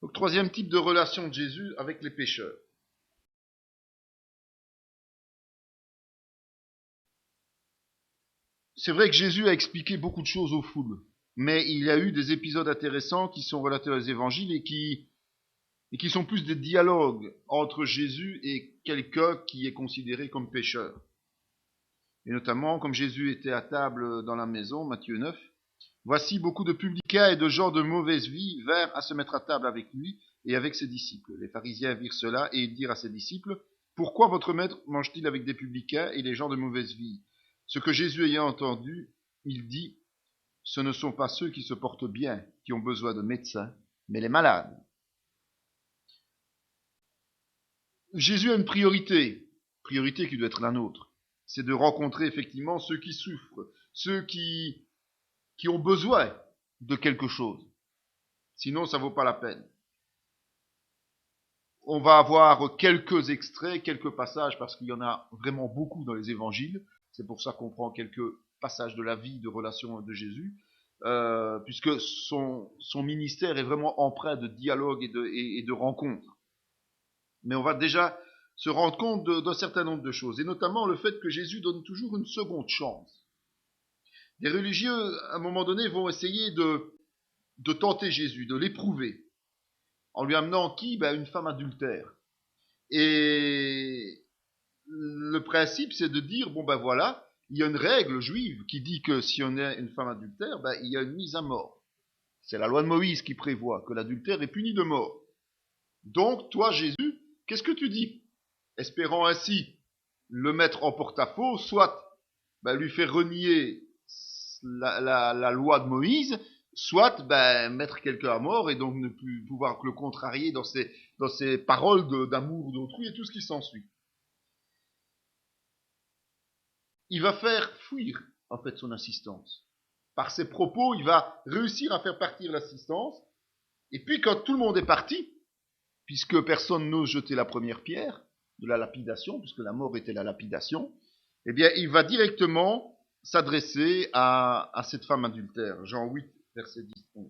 Donc, troisième type de relation de Jésus avec les pécheurs. C'est vrai que Jésus a expliqué beaucoup de choses aux foules, mais il y a eu des épisodes intéressants qui sont relatés aux évangiles et qui sont plus des dialogues entre Jésus et quelqu'un qui est considéré comme pécheur. Et notamment, comme Jésus était à table dans la maison, Matthieu 9, voici beaucoup de publicains et de gens de mauvaise vie vinrent à se mettre à table avec lui et avec ses disciples. Les pharisiens virent cela et ils dirent à ses disciples, pourquoi votre maître mange-t-il avec des publicains et les gens de mauvaise vie? Ce que Jésus ayant entendu, il dit, ce ne sont pas ceux qui se portent bien qui ont besoin de médecins, mais les malades. Jésus a une priorité qui doit être la nôtre. C'est de rencontrer effectivement ceux qui souffrent, ceux qui ont besoin de quelque chose. Sinon, ça vaut pas la peine. On va avoir quelques extraits, quelques passages, parce qu'il y en a vraiment beaucoup dans les évangiles. C'est pour ça qu'on prend quelques passages de la vie, de relation de Jésus, puisque son ministère est vraiment empreint de dialogue et de rencontres. Mais on va déjà se rendre compte d'un certain nombre de choses, et notamment le fait que Jésus donne toujours une seconde chance. Les religieux, à un moment donné, vont essayer de tenter Jésus, de l'éprouver, en lui amenant qui? Une femme adultère. Et le principe, c'est de dire, voilà, il y a une règle juive qui dit que si on est une femme adultère, il y a une mise à mort. C'est la loi de Moïse qui prévoit que l'adultère est puni de mort. Donc, toi, Jésus, qu'est-ce que tu dis? Espérant ainsi le mettre en porte-à-faux, soit lui faire renier la loi de Moïse, soit mettre quelqu'un à mort et donc ne plus pouvoir le contrarier dans ses paroles d'amour d'autrui et tout ce qui s'ensuit. Il va faire fuir en fait son assistance. Par ses propos, il va réussir à faire partir l'assistance. Et puis quand tout le monde est parti, puisque personne n'ose jeter la première pierre de la lapidation, puisque la mort était la lapidation, eh bien il va directement s'adresser à cette femme adultère. Jean 8, verset 10-11.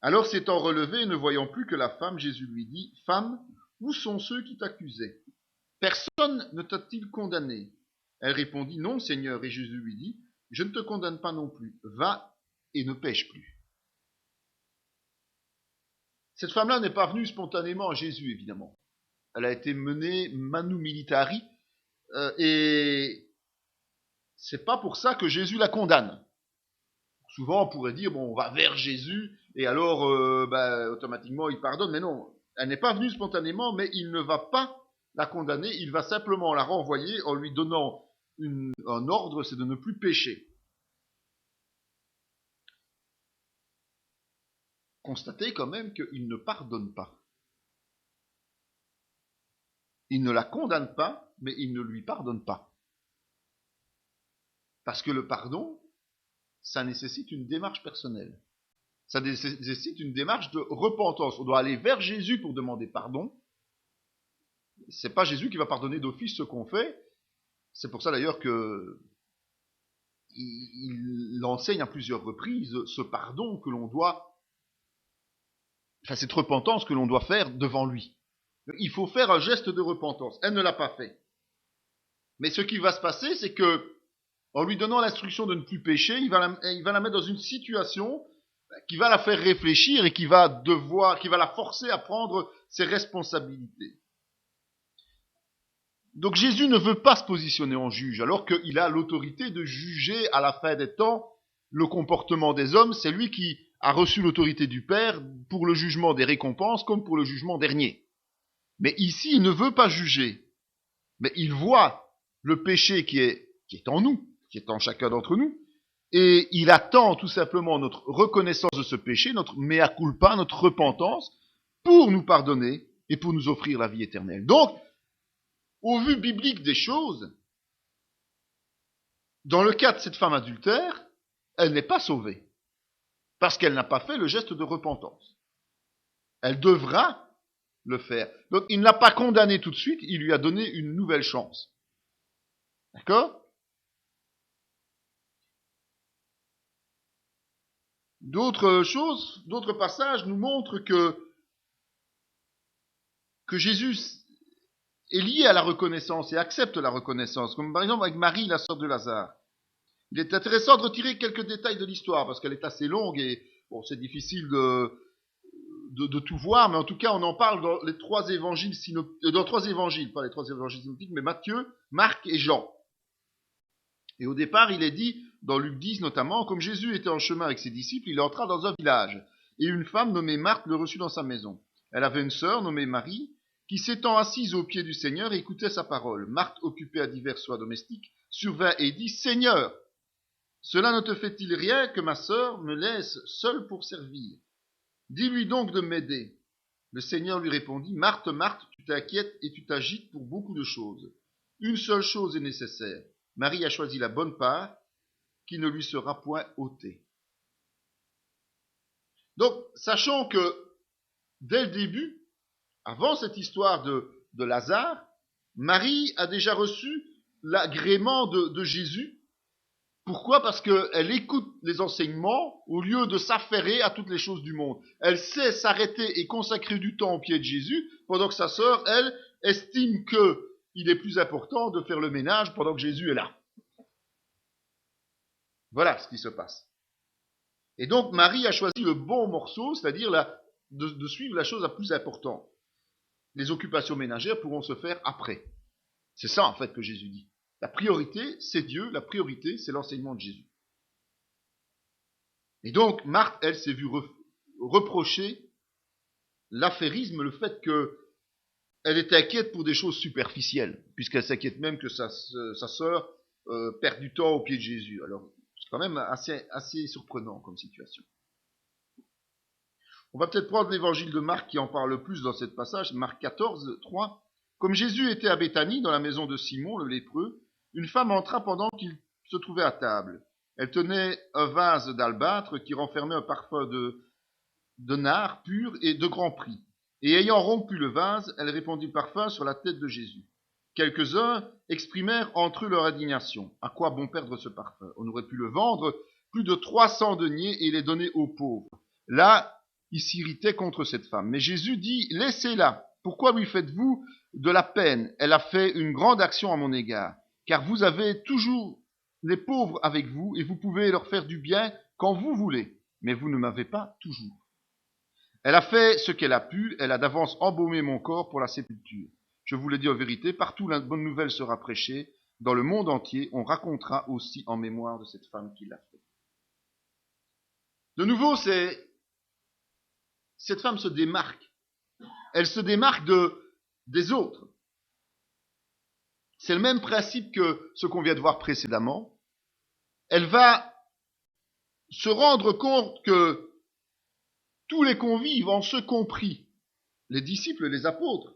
Alors s'étant relevé et ne voyant plus que la femme, Jésus lui dit, « Femme, où sont ceux qui t'accusaient? Personne ne t'a-t-il condamné ?» Elle répondit, « Non, Seigneur. » Et Jésus lui dit, « Je ne te condamne pas non plus. Va et ne pêche plus. » Cette femme-là n'est pas venue spontanément à Jésus, évidemment. Elle a été menée manu militari, et c'est pas pour ça que Jésus la condamne. Souvent, on pourrait dire, on va vers Jésus, et alors, automatiquement, il pardonne. Mais non, elle n'est pas venue spontanément, mais il ne va pas la condamner, il va simplement la renvoyer en lui donnant un ordre, c'est de ne plus pécher. Constatez quand même qu'il ne pardonne pas. Il ne la condamne pas, mais il ne lui pardonne pas. Parce que le pardon, ça nécessite une démarche personnelle. Ça nécessite une démarche de repentance. On doit aller vers Jésus pour demander pardon. C'est pas Jésus qui va pardonner d'office ce qu'on fait. C'est pour ça d'ailleurs que il enseigne à plusieurs reprises ce pardon que l'on doit, cette repentance que l'on doit faire devant lui. Il faut faire un geste de repentance. Elle ne l'a pas fait. Mais ce qui va se passer, c'est que, en lui donnant l'instruction de ne plus pécher, il va la mettre dans une situation qui va la faire réfléchir et qui va la forcer à prendre ses responsabilités. Donc Jésus ne veut pas se positionner en juge, alors qu'il a l'autorité de juger à la fin des temps le comportement des hommes. C'est lui qui a reçu l'autorité du Père pour le jugement des récompenses comme pour le jugement dernier. Mais ici, il ne veut pas juger. Mais il voit le péché qui est en nous, qui est en chacun d'entre nous, et il attend tout simplement notre reconnaissance de ce péché, notre mea culpa, notre repentance, pour nous pardonner et pour nous offrir la vie éternelle. Donc, au vu biblique des choses, dans le cas de cette femme adultère, elle n'est pas sauvée, parce qu'elle n'a pas fait le geste de repentance. Elle devra le faire. Donc, il ne l'a pas condamnée tout de suite, il lui a donné une nouvelle chance. D'accord? D'autres passages nous montrent que que Jésus est lié à la reconnaissance et accepte la reconnaissance, comme par exemple avec Marie, la sœur de Lazare. Il est intéressant de retirer quelques détails de l'histoire, parce qu'elle est assez longue et bon, c'est difficile de tout voir, mais en tout cas, on en parle dans les trois évangiles, dans trois évangiles, pas les trois évangiles synoptiques, mais Matthieu, Marc et Jean. Et au départ, il est dit, dans Luc 10 notamment, comme Jésus était en chemin avec ses disciples, il entra dans un village, et une femme nommée Marthe le reçut dans sa maison. Elle avait une sœur nommée Marie, qui s'étant assise aux pieds du Seigneur, écoutait sa parole. Marthe, occupée à divers soins domestiques, survint et dit, Seigneur, cela ne te fait-il rien que ma sœur me laisse seule pour servir? Dis-lui donc de m'aider. Le Seigneur lui répondit, Marthe, Marthe, tu t'inquiètes et tu t'agites pour beaucoup de choses. Une seule chose est nécessaire. Marie a choisi la bonne part, qui ne lui sera point ôtée. Donc, sachant que, dès le début, avant cette histoire de Lazare, Marie a déjà reçu l'agrément de Jésus. Pourquoi? Parce qu'elle écoute les enseignements au lieu de s'affairer à toutes les choses du monde. Elle sait s'arrêter et consacrer du temps au pied de Jésus, pendant que sa sœur, elle, estime qu'il est plus important de faire le ménage pendant que Jésus est là. Voilà ce qui se passe. Et donc Marie a choisi le bon morceau, c'est-à-dire de suivre la chose la plus importante. Les occupations ménagères pourront se faire après. C'est ça en fait que Jésus dit. La priorité, c'est Dieu, la priorité, c'est l'enseignement de Jésus. Et donc, Marthe, elle, s'est vue reprocher l'affairisme, le fait qu'elle était inquiète pour des choses superficielles, puisqu'elle s'inquiète même que sa sœur perd du temps au pied de Jésus. Alors, c'est quand même assez surprenant comme situation. On va peut-être prendre l'évangile de Marc qui en parle le plus dans ce passage, Marc 14, 3. Comme Jésus était à Béthanie, dans la maison de Simon, le lépreux, une femme entra pendant qu'il se trouvait à table. Elle tenait un vase d'albâtre qui renfermait un parfum de nard pur et de grand prix. Et ayant rompu le vase, elle répandit le parfum sur la tête de Jésus. Quelques-uns exprimèrent entre eux leur indignation. À quoi bon perdre ce parfum? On aurait pu le vendre plus de 300 deniers et les donner aux pauvres. Là, il s'irritait contre cette femme. Mais Jésus dit, laissez-la. Pourquoi lui faites-vous de la peine? Elle a fait une grande action à mon égard. Car vous avez toujours les pauvres avec vous et vous pouvez leur faire du bien quand vous voulez. Mais vous ne m'avez pas toujours. Elle a fait ce qu'elle a pu. Elle a d'avance embaumé mon corps pour la sépulture. Je vous le dis en vérité, partout la bonne nouvelle sera prêchée. Dans le monde entier, on racontera aussi en mémoire de cette femme qui l'a fait. De nouveau, cette femme se démarque. Elle se démarque des autres. C'est le même principe que ce qu'on vient de voir précédemment. Elle va se rendre compte que tous les convives, en ce compris les disciples, les apôtres,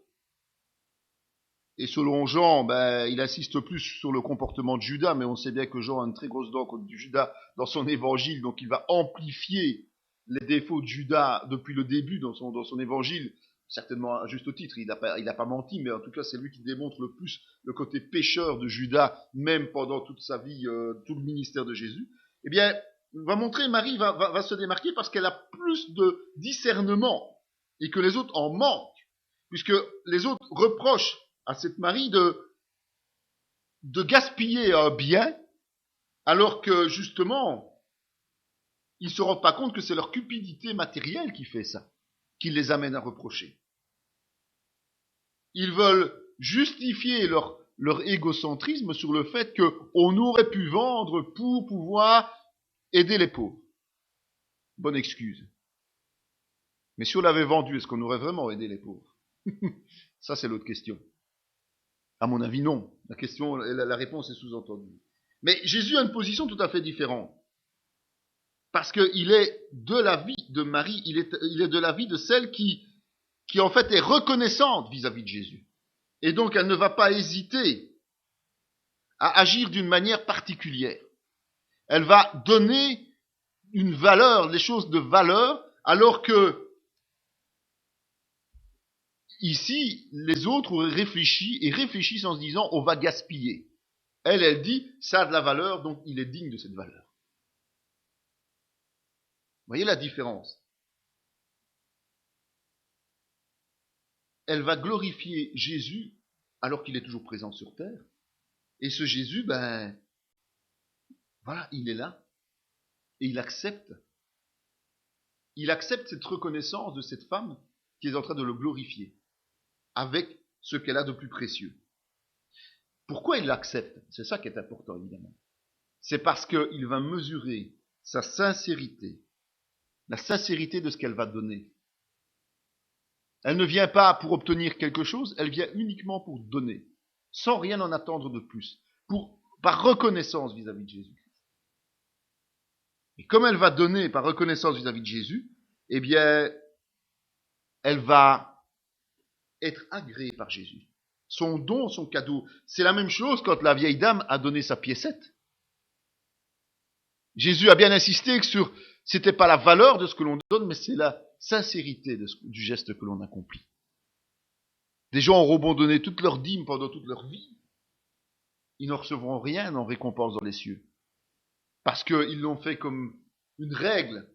et selon Jean, il insiste plus sur le comportement de Judas, mais on sait bien que Jean a une très grosse dent contre Judas dans son évangile, donc il va amplifier les défauts de Judas depuis le début dans son évangile, certainement à juste titre, il n'a pas menti, mais en tout cas c'est lui qui démontre le plus le côté pécheur de Judas, même pendant toute sa vie, tout le ministère de Jésus. Eh bien, on va montrer, Marie va se démarquer parce qu'elle a plus de discernement et que les autres en manquent, puisque les autres reprochent à cette Marie de gaspiller un bien, alors que justement, ils ne se rendent pas compte que c'est leur cupidité matérielle qui fait ça, qui les amène à reprocher. Ils veulent justifier leur égocentrisme sur le fait qu'on aurait pu vendre pour pouvoir aider les pauvres. Bonne excuse. Mais si on l'avait vendu, est-ce qu'on aurait vraiment aidé les pauvres? Ça, c'est l'autre question. À mon avis, non. La réponse est sous-entendue. Mais Jésus a une position tout à fait différente. Parce qu'il est de l'avis de Marie, il est de l'avis de celle qui en fait est reconnaissante vis-à-vis de Jésus. Et donc elle ne va pas hésiter à agir d'une manière particulière. Elle va donner une valeur, les choses de valeur, alors que ici, les autres auraient réfléchi et réfléchissent en se disant on va gaspiller. Elle dit ça a de la valeur, donc il est digne de cette valeur. Vous voyez la différence? elle va glorifier Jésus alors qu'il est toujours présent sur terre. Et ce Jésus, voilà, il est là. Et il accepte. Il accepte cette reconnaissance de cette femme qui est en train de le glorifier avec ce qu'elle a de plus précieux. Pourquoi il l'accepte? C'est ça qui est important, évidemment. C'est parce qu'il va mesurer sa sincérité, la sincérité de ce qu'elle va donner. Elle ne vient pas pour obtenir quelque chose, elle vient uniquement pour donner, sans rien en attendre de plus, par reconnaissance vis-à-vis de Jésus. Et comme elle va donner par reconnaissance vis-à-vis de Jésus, eh bien, elle va être agréée par Jésus. Son don, son cadeau, c'est la même chose quand la vieille dame a donné sa piécette. Jésus a bien insisté sur, c'était pas la valeur de ce que l'on donne, mais c'est la sincérité du geste que l'on accomplit. Des gens auront beau donner toute leur dîme pendant toute leur vie, ils ne recevront rien en récompense dans les cieux. Parce qu'ils l'ont fait comme une règle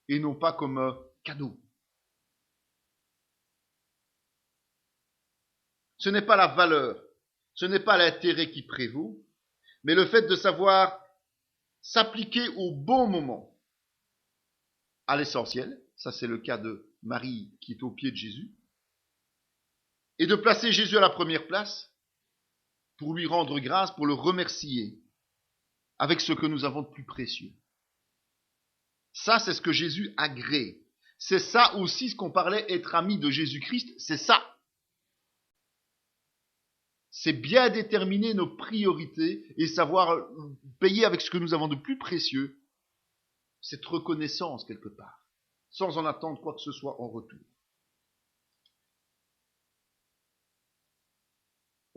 et non pas comme un cadeau. Ce n'est pas la valeur, ce n'est pas l'intérêt qui prévaut, mais le fait de savoir s'appliquer au bon moment à l'essentiel, ça c'est le cas de Marie qui est au pied de Jésus, et de placer Jésus à la première place pour lui rendre grâce, pour le remercier avec ce que nous avons de plus précieux. Ça, c'est ce que Jésus agrée. C'est ça aussi ce qu'on parlait être ami de Jésus-Christ, c'est ça. C'est bien déterminer nos priorités et savoir payer avec ce que nous avons de plus précieux, cette reconnaissance quelque part, sans en attendre quoi que ce soit en retour.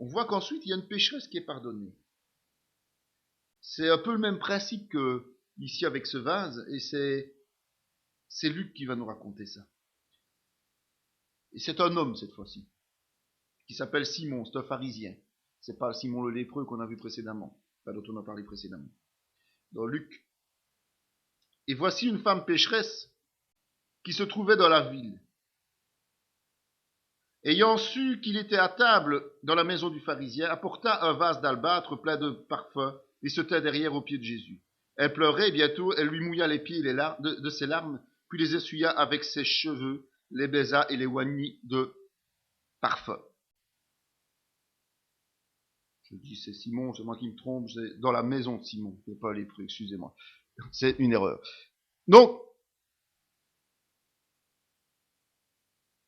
On voit qu'ensuite, il y a une pécheresse qui est pardonnée. C'est un peu le même principe que ici avec ce vase, et c'est Luc qui va nous raconter ça. Et c'est un homme cette fois-ci, qui s'appelle Simon, c'est un pharisien. C'est pas Simon le lépreux qu'on a vu précédemment, dont on a parlé précédemment. Dans Luc. Et voici une femme pécheresse qui se trouvait dans la ville. Ayant su qu'il était à table dans la maison du pharisien, apporta un vase d'albâtre plein de parfums et se tint derrière aux pieds de Jésus. Elle pleurait et bientôt elle lui mouilla les pieds de ses larmes, puis les essuya avec ses cheveux, les baisa et les oignit de parfum. Je dis c'est Simon, c'est moi qui me trompe, c'est dans la maison de Simon, c'est pas lépreux, excusez-moi. C'est une erreur. Donc,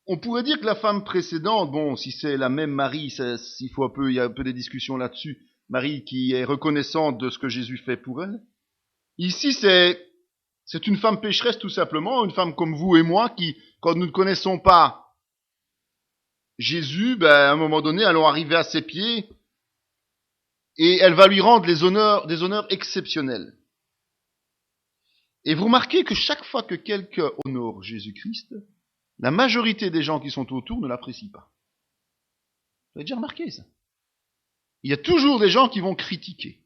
on pourrait dire que la femme précédente, bon, si c'est la même Marie, il y a un peu des discussions là-dessus, Marie qui est reconnaissante de ce que Jésus fait pour elle. Ici, c'est une femme pécheresse tout simplement, une femme comme vous et moi qui, quand nous ne connaissons pas Jésus, à un moment donné, allons arriver à ses pieds et elle va lui rendre des honneurs exceptionnels. Et vous remarquez que chaque fois que quelqu'un honore Jésus-Christ, la majorité des gens qui sont autour ne l'apprécient pas. Vous avez déjà remarqué ça? Il y a toujours des gens qui vont critiquer,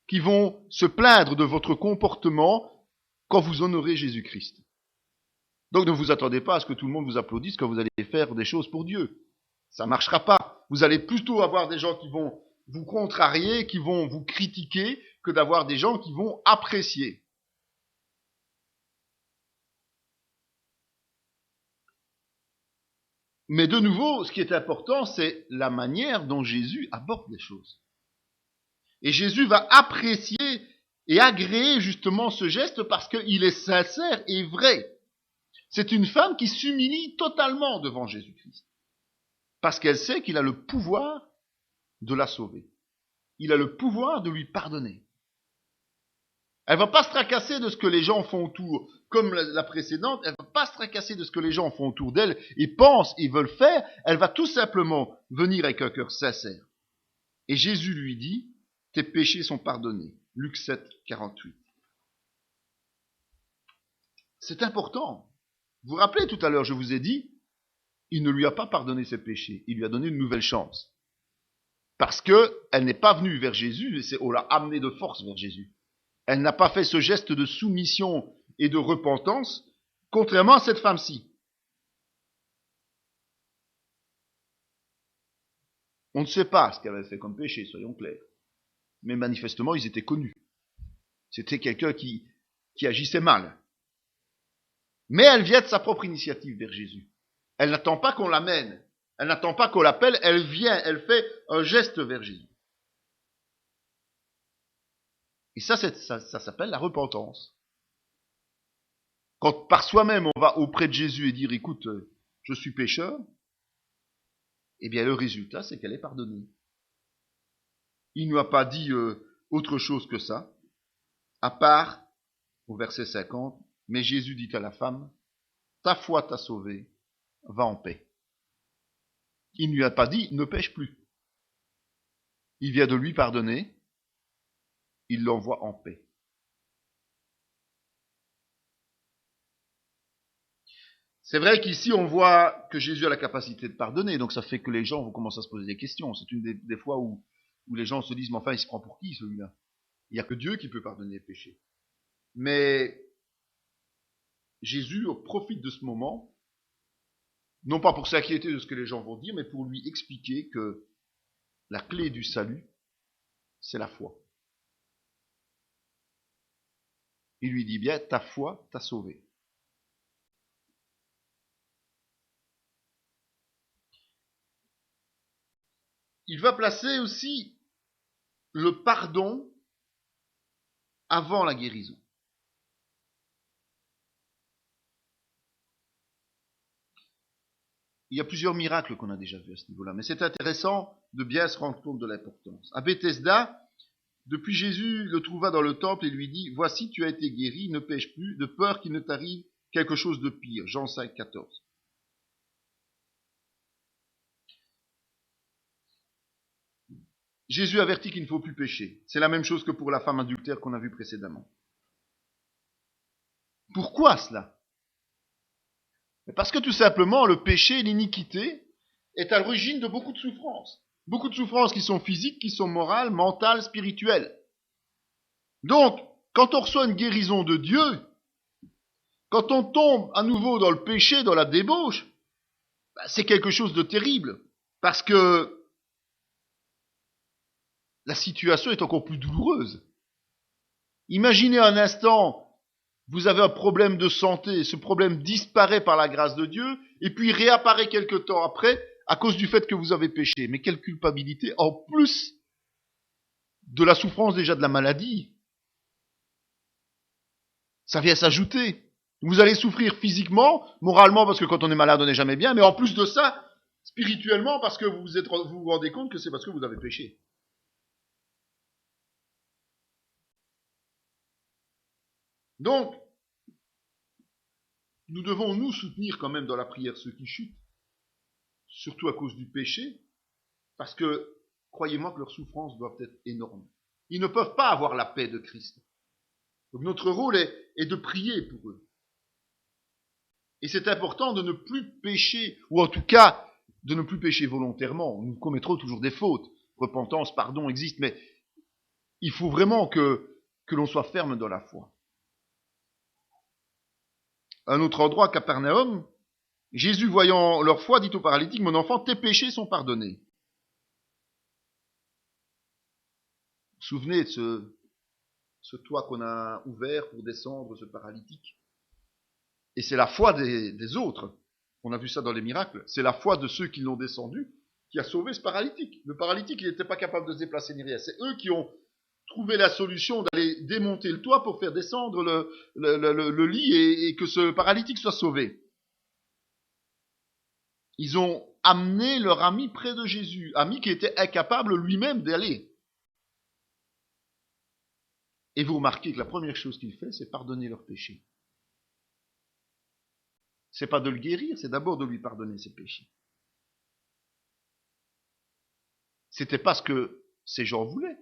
qui vont se plaindre de votre comportement quand vous honorez Jésus-Christ. Donc ne vous attendez pas à ce que tout le monde vous applaudisse quand vous allez faire des choses pour Dieu. Ça ne marchera pas. Vous allez plutôt avoir des gens qui vont vous contrarier, qui vont vous critiquer, que d'avoir des gens qui vont apprécier. Mais de nouveau, ce qui est important, c'est la manière dont Jésus aborde les choses. Et Jésus va apprécier et agréer justement ce geste parce qu'il est sincère et vrai. C'est une femme qui s'humilie totalement devant Jésus-Christ. Parce qu'elle sait qu'il a le pouvoir de la sauver. Il a le pouvoir de lui pardonner. Elle va pas se tracasser de ce que les gens font autour, comme la précédente, elle va pas se tracasser de ce que les gens font autour d'elle et pensent et veulent faire, elle va tout simplement venir avec un cœur sincère. Et Jésus lui dit, tes péchés sont pardonnés. Luc 7, 48. C'est important. Vous vous rappelez tout à l'heure, je vous ai dit, il ne lui a pas pardonné ses péchés, il lui a donné une nouvelle chance. Parce qu'elle n'est pas venue vers Jésus, on l'a amenée de force vers Jésus. Elle n'a pas fait ce geste de soumission et de repentance, contrairement à cette femme-ci. On ne sait pas ce qu'elle avait fait comme péché, soyons clairs. Mais manifestement, ils étaient connus. C'était quelqu'un qui agissait mal. Mais elle vient de sa propre initiative vers Jésus. Elle n'attend pas qu'on l'amène. Elle n'attend pas qu'on l'appelle. Elle vient, elle fait un geste vers Jésus. Et ça s'appelle la repentance. Quand par soi-même on va auprès de Jésus et dire, écoute, je suis pécheur, eh bien le résultat, c'est qu'elle est pardonnée. Il ne lui a pas dit autre chose que ça, à part, au verset 50, mais Jésus dit à la femme, ta foi t'a sauvée, va en paix. Il ne lui a pas dit, ne pêche plus. Il vient de lui pardonner, il l'envoie en paix. C'est vrai qu'ici, on voit que Jésus a la capacité de pardonner, donc ça fait que les gens vont commencer à se poser des questions. C'est une des fois où les gens se disent, mais enfin, il se prend pour qui, celui-là? Il n'y a que Dieu qui peut pardonner les péchés. Mais Jésus profite de ce moment, non pas pour s'inquiéter de ce que les gens vont dire, mais pour lui expliquer que la clé du salut, c'est la foi. Il lui dit bien, ta foi t'a sauvé. Il va placer aussi le pardon avant la guérison. Il y a plusieurs miracles qu'on a déjà vus à ce niveau-là, mais c'est intéressant de bien se rendre compte de l'importance. À Bethesda, depuis Jésus le trouva dans le temple et lui dit, voici tu as été guéri, ne pêche plus, de peur qu'il ne t'arrive quelque chose de pire. Jean 5, 14. Jésus avertit qu'il ne faut plus pécher. C'est la même chose que pour la femme adultère qu'on a vue précédemment. Pourquoi cela? Parce que tout simplement, le péché, l'iniquité, est à l'origine de beaucoup de souffrances. Beaucoup de souffrances qui sont physiques, qui sont morales, mentales, spirituelles. Donc, quand on reçoit une guérison de Dieu, quand on tombe à nouveau dans le péché, dans la débauche, c'est quelque chose de terrible. Parce que la situation est encore plus douloureuse. Imaginez un instant, vous avez un problème de santé, ce problème disparaît par la grâce de Dieu, et puis réapparaît quelque temps après, à cause du fait que vous avez péché. Mais quelle culpabilité, en plus de la souffrance déjà de la maladie. Ça vient s'ajouter. Vous allez souffrir physiquement, moralement, parce que quand on est malade, on n'est jamais bien, mais en plus de ça, spirituellement, parce que vous vous rendez compte que c'est parce que vous avez péché. Donc, nous devons nous soutenir quand même dans la prière ceux qui chutent, surtout à cause du péché, parce que, croyez-moi que leurs souffrances doivent être énormes. Ils ne peuvent pas avoir la paix de Christ. Donc notre rôle est de prier pour eux. Et c'est important de ne plus pécher, ou en tout cas, de ne plus pécher volontairement. Nous commettrons toujours des fautes. Repentance, pardon existe, mais il faut vraiment que l'on soit ferme dans la foi. À un autre endroit, Capernaum, Jésus, voyant leur foi, dit au paralytique, mon enfant, tes péchés sont pardonnés. Vous vous souvenez de ce toit qu'on a ouvert pour descendre ce paralytique? Et c'est la foi des autres. On a vu ça dans les miracles. C'est la foi de ceux qui l'ont descendu qui a sauvé ce paralytique. Le paralytique, il n'était pas capable de se déplacer ni rien. C'est eux qui ont trouvé la solution d'aller démonter le toit pour faire descendre le lit et que ce paralytique soit sauvé. Ils ont amené leur ami près de Jésus, ami qui était incapable lui-même d'aller. Et vous remarquez que la première chose qu'il fait, c'est pardonner leurs péchés. C'est pas de le guérir, c'est d'abord de lui pardonner ses péchés. C'était pas ce que ces gens voulaient.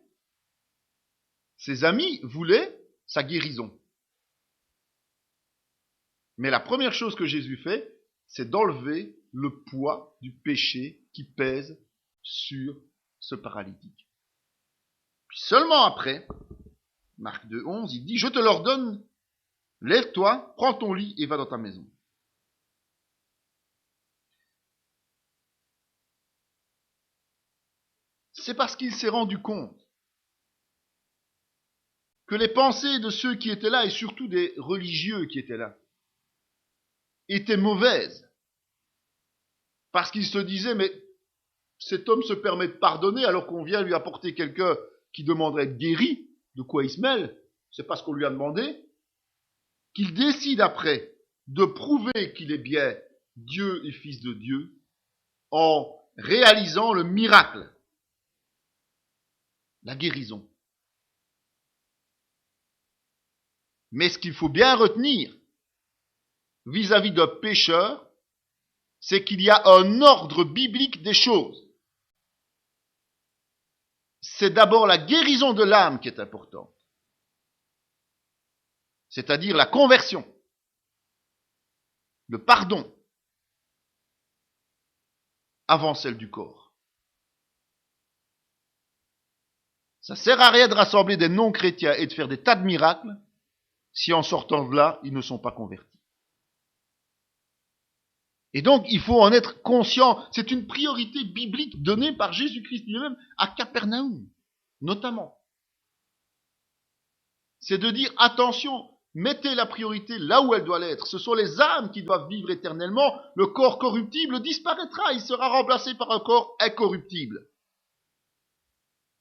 Ses amis voulaient sa guérison. Mais la première chose que Jésus fait, c'est d'enlever le poids du péché qui pèse sur ce paralytique. Puis seulement après, Marc 2,11, il dit, je te l'ordonne, lève-toi, prends ton lit et va dans ta maison. c'est parce qu'il s'est rendu compte que les pensées de ceux qui étaient là, et surtout des religieux qui étaient là, étaient mauvaises. Parce qu'il se disait, mais cet homme se permet de pardonner alors qu'on vient lui apporter quelqu'un qui demanderait être guéri. De quoi il se mêle? C'est pas ce qu'on lui a demandé. Qu'il décide après de prouver qu'il est bien Dieu et fils de Dieu en réalisant le miracle, la guérison. Mais ce qu'il faut bien retenir vis-à-vis d'un pécheur, c'est qu'il y a un ordre biblique des choses. C'est d'abord la guérison de l'âme qui est importante, c'est-à-dire la conversion, le pardon, avant celle du corps. Ça sert à rien de rassembler des non-chrétiens et de faire des tas de miracles si en sortant de là, ils ne sont pas convertis. Et donc, il faut en être conscient. C'est une priorité biblique donnée par Jésus-Christ lui-même à Capernaum, notamment. C'est de dire, attention, mettez la priorité là où elle doit l'être. Ce sont les âmes qui doivent vivre éternellement. Le corps corruptible disparaîtra, il sera remplacé par un corps incorruptible.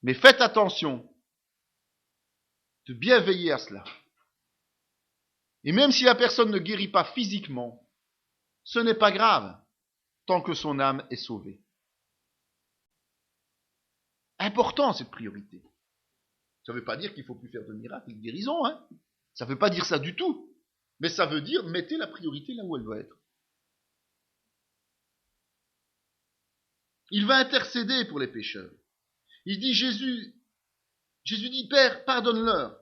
Mais faites attention de bien veiller à cela. Et même si la personne ne guérit pas physiquement, ce n'est pas grave, tant que son âme est sauvée. Important cette priorité. Ça ne veut pas dire qu'il ne faut plus faire de miracles et de guérison, hein. Ça ne veut pas dire ça du tout. Mais ça veut dire mettez la priorité là où elle doit être. Il va intercéder pour les pécheurs. Il dit Jésus dit Père, pardonne-leur,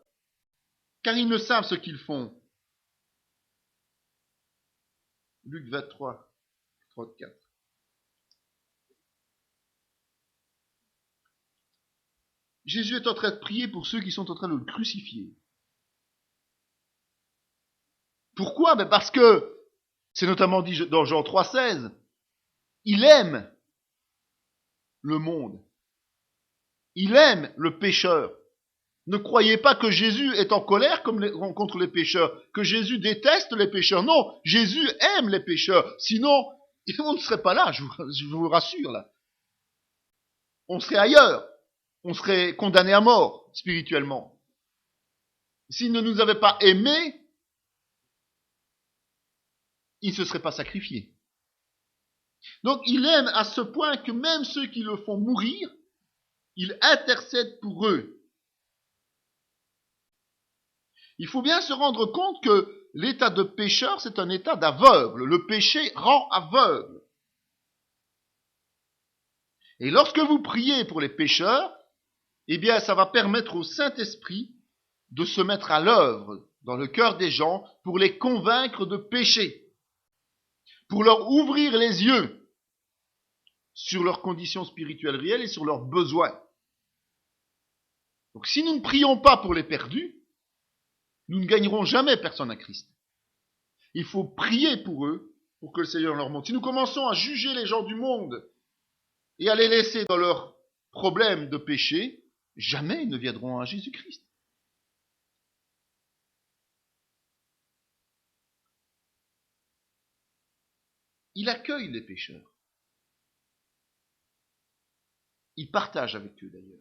car ils ne savent ce qu'ils font. Luc 23, 34. Jésus est en train de prier pour ceux qui sont en train de le crucifier. Pourquoi? Parce que, c'est notamment dit dans Jean 3,16, il aime le monde. Il aime le pécheur. Ne croyez pas que Jésus est en colère contre les pécheurs, que Jésus déteste les pécheurs. Non, Jésus aime les pécheurs. Sinon, on ne serait pas là, je vous rassure là. On serait ailleurs. On serait condamné à mort, spirituellement. S'il ne nous avait pas aimés, il ne se serait pas sacrifié. Donc il aime à ce point que même ceux qui le font mourir, il intercède pour eux. Il faut bien se rendre compte que l'état de pécheur, c'est un état d'aveugle. Le péché rend aveugle. Et lorsque vous priez pour les pécheurs, eh bien, ça va permettre au Saint-Esprit de se mettre à l'œuvre dans le cœur des gens pour les convaincre de pécher, pour leur ouvrir les yeux sur leurs conditions spirituelles réelles et sur leurs besoins. Donc si nous ne prions pas pour les perdus, nous ne gagnerons jamais personne à Christ. Il faut prier pour eux, pour que le Seigneur leur montre. Si nous commençons à juger les gens du monde et à les laisser dans leurs problèmes de péché, jamais ils ne viendront à Jésus-Christ. Il accueille les pécheurs. Il partage avec eux d'ailleurs.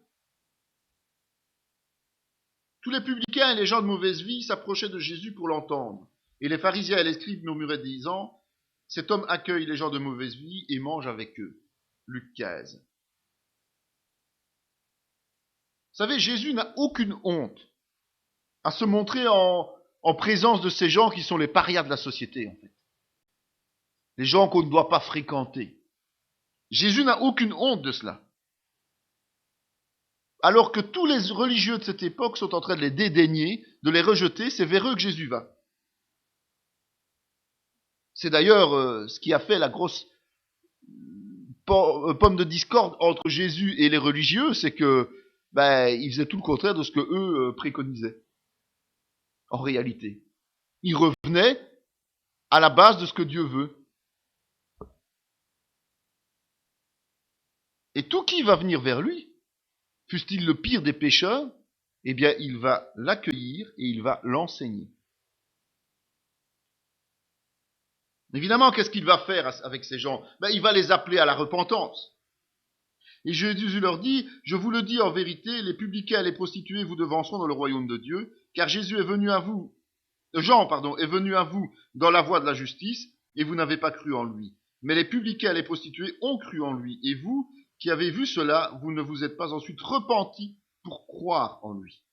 Tous les publicains et les gens de mauvaise vie s'approchaient de Jésus pour l'entendre. Et les pharisiens et les scribes murmuraient disant, cet homme accueille les gens de mauvaise vie et mange avec eux. Luc 15. Vous savez, Jésus n'a aucune honte à se montrer en présence de ces gens qui sont les parias de la société, en fait. Les gens qu'on ne doit pas fréquenter. Jésus n'a aucune honte de cela. Alors que tous les religieux de cette époque sont en train de les dédaigner, de les rejeter, c'est vers eux que Jésus va. C'est d'ailleurs ce qui a fait la grosse pomme de discorde entre Jésus et les religieux, c'est que ils faisaient tout le contraire de ce que eux préconisaient. En réalité, ils revenaient à la base de ce que Dieu veut. Et tout qui va venir vers lui fût-il le pire des pécheurs, eh bien, il va l'accueillir et il va l'enseigner. Évidemment, qu'est-ce qu'il va faire avec ces gens? Il va les appeler à la repentance. Et Jésus leur dit, je vous le dis en vérité, les publicains et les prostituées vous devanceront dans le royaume de Dieu, car Jean est venu à vous dans la voie de la justice, et vous n'avez pas cru en lui. Mais les publicains et les prostituées ont cru en lui, et vous, qui avez vu cela, vous ne vous êtes pas ensuite repentis pour croire en lui.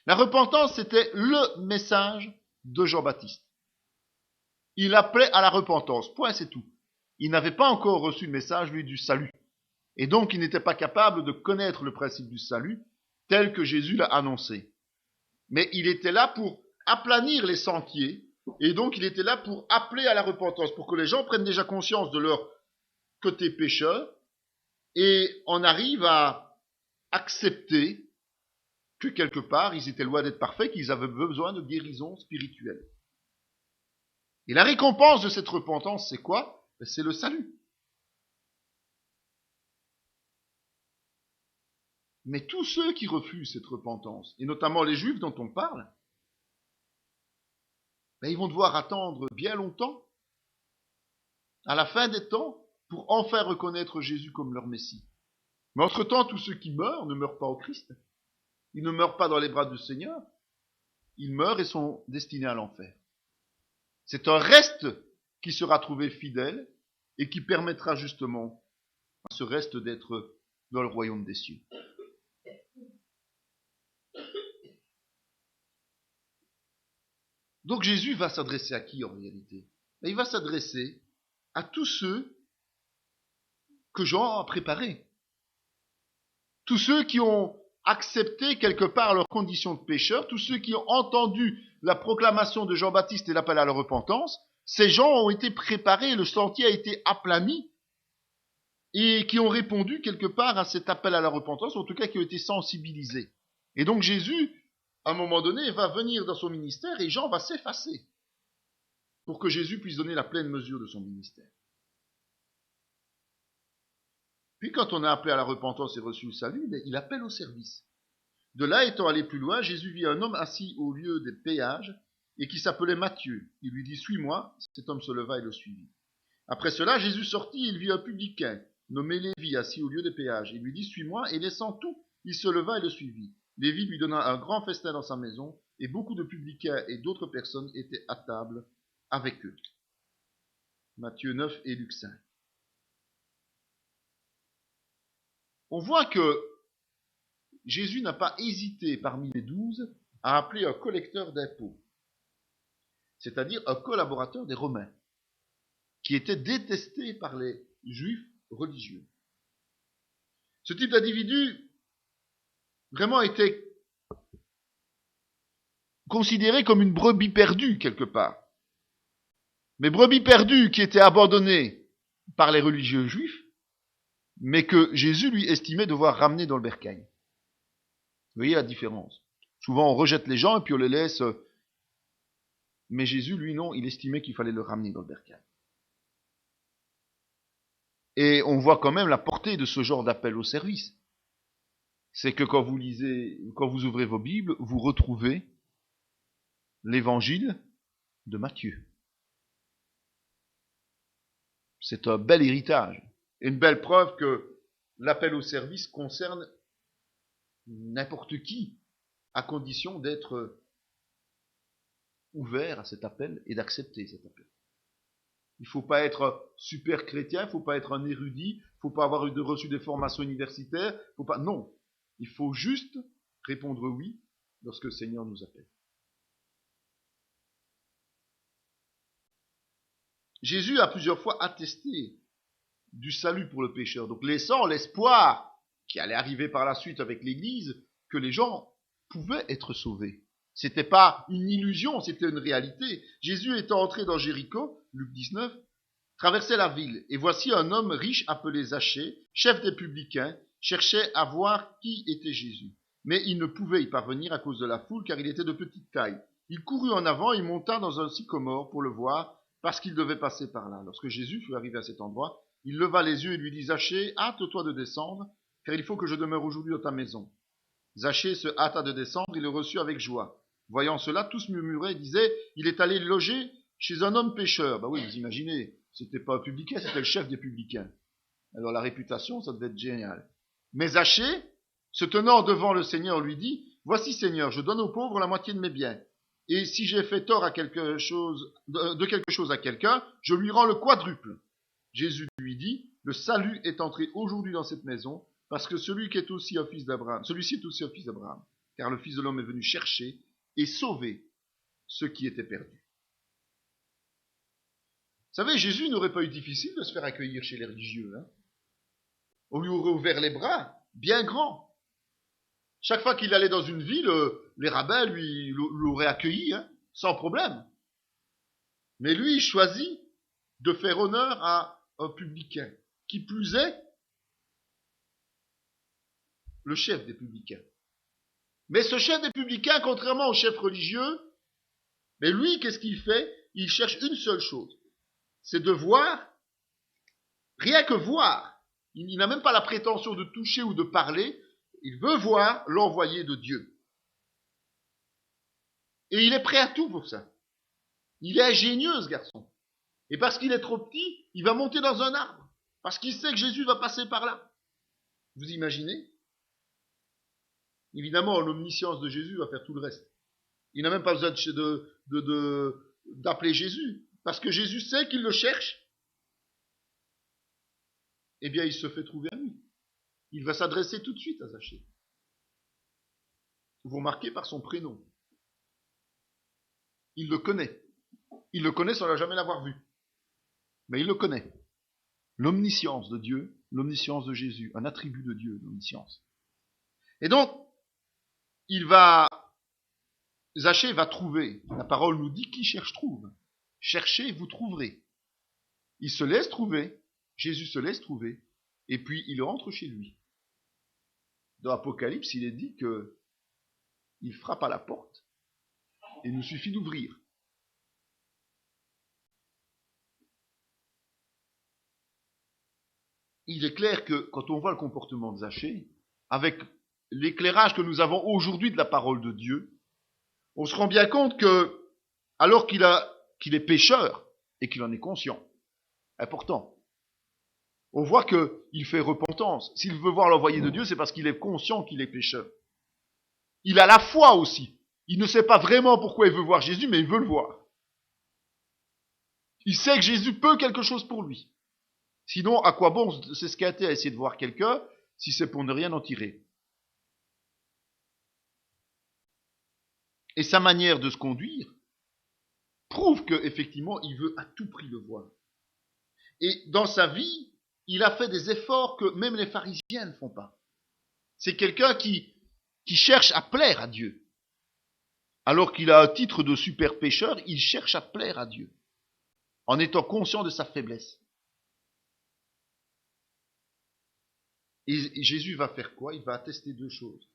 La repentance, c'était le message de Jean-Baptiste. Il appelait à la repentance, point, c'est tout. Il n'avait pas encore reçu le message, lui, du salut. Et donc, il n'était pas capable de connaître le principe du salut tel que Jésus l'a annoncé. Mais il était là pour aplanir les sentiers, et donc il était là pour appeler à la repentance, pour que les gens prennent déjà conscience de leur côté pécheur, et en arrivent à accepter que quelque part, ils étaient loin d'être parfaits, qu'ils avaient besoin de guérison spirituelle. Et la récompense de cette repentance, c'est quoi? C'est le salut. Mais tous ceux qui refusent cette repentance, et notamment les Juifs dont on parle, ils vont devoir attendre bien longtemps, à la fin des temps, pour enfin reconnaître Jésus comme leur Messie. Mais entre-temps, tous ceux qui meurent ne meurent pas au Christ. Ils ne meurent pas dans les bras du Seigneur. Ils meurent et sont destinés à l'enfer. C'est un reste qui sera trouvé fidèle et qui permettra justement à ce reste d'être dans le royaume des cieux. Donc Jésus va s'adresser à qui en réalité? Il va s'adresser à tous ceux que Jean a préparés. Tous ceux qui ont accepté quelque part leurs conditions de pécheurs, tous ceux qui ont entendu la proclamation de Jean-Baptiste et l'appel à la repentance, ces gens ont été préparés, le sentier a été aplani, et qui ont répondu quelque part à cet appel à la repentance, en tout cas qui ont été sensibilisés. Et donc Jésus, à un moment donné, va venir dans son ministère et Jean va s'effacer pour que Jésus puisse donner la pleine mesure de son ministère. Puis quand on a appelé à la repentance et reçu le salut, il appelle au service. De là, étant allé plus loin, Jésus vit un homme assis au lieu des péages et qui s'appelait Matthieu. Il lui dit « Suis-moi ». Cet homme se leva et le suivit. Après cela, Jésus sortit, il vit un publicain nommé Lévi assis au lieu des péages. Il lui dit « Suis-moi ». Et laissant tout, il se leva et le suivit. Lévi lui donna un grand festin dans sa maison et beaucoup de publicains et d'autres personnes étaient à table avec eux. Matthieu 9 et Luc 5. On voit que Jésus n'a pas hésité parmi les 12 à appeler un collecteur d'impôts, c'est-à-dire un collaborateur des Romains, qui était détesté par les Juifs religieux. Ce type d'individu vraiment était considéré comme une brebis perdue quelque part. Mais brebis perdue qui était abandonnée par les religieux juifs, mais que Jésus lui estimait devoir ramener dans le bercail. Vous voyez la différence. Souvent on rejette les gens et puis on les laisse. Mais Jésus, lui, non, il estimait qu'il fallait le ramener dans le bercail. Et on voit quand même la portée de ce genre d'appel au service. C'est que quand vous ouvrez vos Bibles, vous retrouvez l'évangile de Matthieu. C'est un bel héritage. Une belle preuve que l'appel au service concerne n'importe qui, à condition d'être ouvert à cet appel et d'accepter cet appel. Il ne faut pas être super chrétien, il ne faut pas être un érudit, il ne faut pas avoir reçu des formations universitaires, non. Il faut juste répondre oui lorsque le Seigneur nous appelle. Jésus a plusieurs fois attesté du salut pour le pécheur, donc laissant l'espoir qui allait arriver par la suite avec l'Église, que les gens pouvaient être sauvés. C'était pas une illusion, c'était une réalité. Jésus étant entré dans Jéricho, Luc 19, traversait la ville, et voici un homme riche appelé Zachée, chef des publicains, cherchait à voir qui était Jésus. Mais il ne pouvait y parvenir à cause de la foule, car il était de petite taille. Il courut en avant et monta dans un sycomore pour le voir, parce qu'il devait passer par là. Lorsque Jésus fut arrivé à cet endroit, il leva les yeux et lui dit « Zachée, hâte-toi de descendre, car il faut que je demeure aujourd'hui dans ta maison. Zachée se hâta de descendre et le reçut avec joie. Voyant cela, tous murmuraient et disaient, il est allé loger chez un homme pécheur. Oui, vous imaginez, c'était pas un publicain, c'était le chef des publicains. Alors la réputation, ça devait être génial. Mais Zachée, se tenant devant le Seigneur, lui dit, voici Seigneur, je donne aux pauvres la moitié de mes biens. Et si j'ai fait tort à quelque chose, de quelque chose à quelqu'un, je lui rends le quadruple. Jésus lui dit, le salut est entré aujourd'hui dans cette maison, parce que celui-ci est aussi un fils d'Abraham, car le Fils de l'homme est venu chercher et sauver ceux qui étaient perdus. Vous savez, Jésus n'aurait pas eu difficile de se faire accueillir chez les religieux. On lui aurait ouvert les bras, bien grands. Chaque fois qu'il allait dans une ville, les rabbins l'auraient accueilli, sans problème. Mais lui, il choisit de faire honneur à un publicain. Qui plus est, le chef des publicains. Mais ce chef des publicains, contrairement au chef religieux, mais lui, qu'est-ce qu'il fait? Il cherche une seule chose. C'est de voir, rien que voir. Il n'a même pas la prétention de toucher ou de parler. Il veut voir l'envoyé de Dieu. Et il est prêt à tout pour ça. Il est ingénieux, ce garçon. Et parce qu'il est trop petit, il va monter dans un arbre. Parce qu'il sait que Jésus va passer par là. Vous imaginez? Évidemment, l'omniscience de Jésus va faire tout le reste. Il n'a même pas besoin d'appeler Jésus. Parce que Jésus sait qu'il le cherche. Eh bien, il se fait trouver à lui. Il va s'adresser tout de suite à Zachée. Vous remarquez par son prénom. Il le connaît. Il le connaît sans jamais l'avoir vu. Mais il le connaît. L'omniscience de Dieu, l'omniscience de Jésus, un attribut de Dieu, l'omniscience. Et donc, Zachée va trouver. La parole nous dit qui cherche trouve. Cherchez, vous trouverez. Il se laisse trouver. Jésus se laisse trouver. Et puis, il entre chez lui. Dans l'Apocalypse, il est dit que il frappe à la porte. Et il nous suffit d'ouvrir. Il est clair que quand on voit le comportement de Zachée, avec l'éclairage que nous avons aujourd'hui de la parole de Dieu, on se rend bien compte que, alors qu'il est pécheur, et qu'il en est conscient, important, on voit qu'il fait repentance. S'il veut voir l'envoyé de Dieu, c'est parce qu'il est conscient qu'il est pécheur. Il a la foi aussi. Il ne sait pas vraiment pourquoi il veut voir Jésus, mais il veut le voir. Il sait que Jésus peut quelque chose pour lui. Sinon, à quoi bon s'esquinter à essayer de voir quelqu'un si c'est pour ne rien en tirer? Et sa manière de se conduire prouve qu'effectivement, il veut à tout prix le voir. Et dans sa vie, il a fait des efforts que même les pharisiens ne font pas. C'est quelqu'un qui cherche à plaire à Dieu. Alors qu'il a un titre de super pécheur, il cherche à plaire à Dieu, en étant conscient de sa faiblesse. Et Jésus va faire quoi? Il va attester deux choses.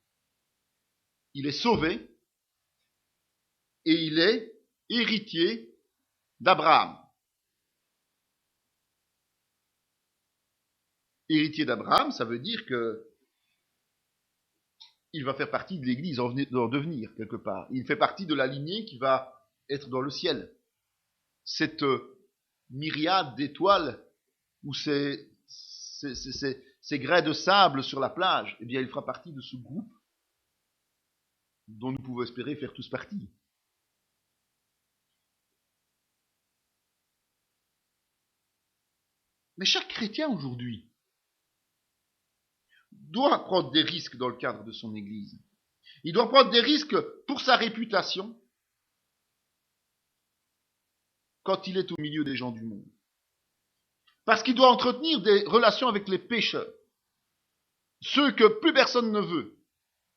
Il est sauvé et il est héritier d'Abraham. Héritier d'Abraham, ça veut dire que il va faire partie de l'Église, en devenir quelque part. Il fait partie de la lignée qui va être dans le ciel. Cette myriade d'étoiles ou ces grains de sable sur la plage, eh bien, il fera partie de ce groupe dont nous pouvons espérer faire tous partie. Mais chaque chrétien aujourd'hui doit prendre des risques dans le cadre de son Église. Il doit prendre des risques pour sa réputation quand il est au milieu des gens du monde. Parce qu'il doit entretenir des relations avec les pécheurs. Ceux que plus personne ne veut.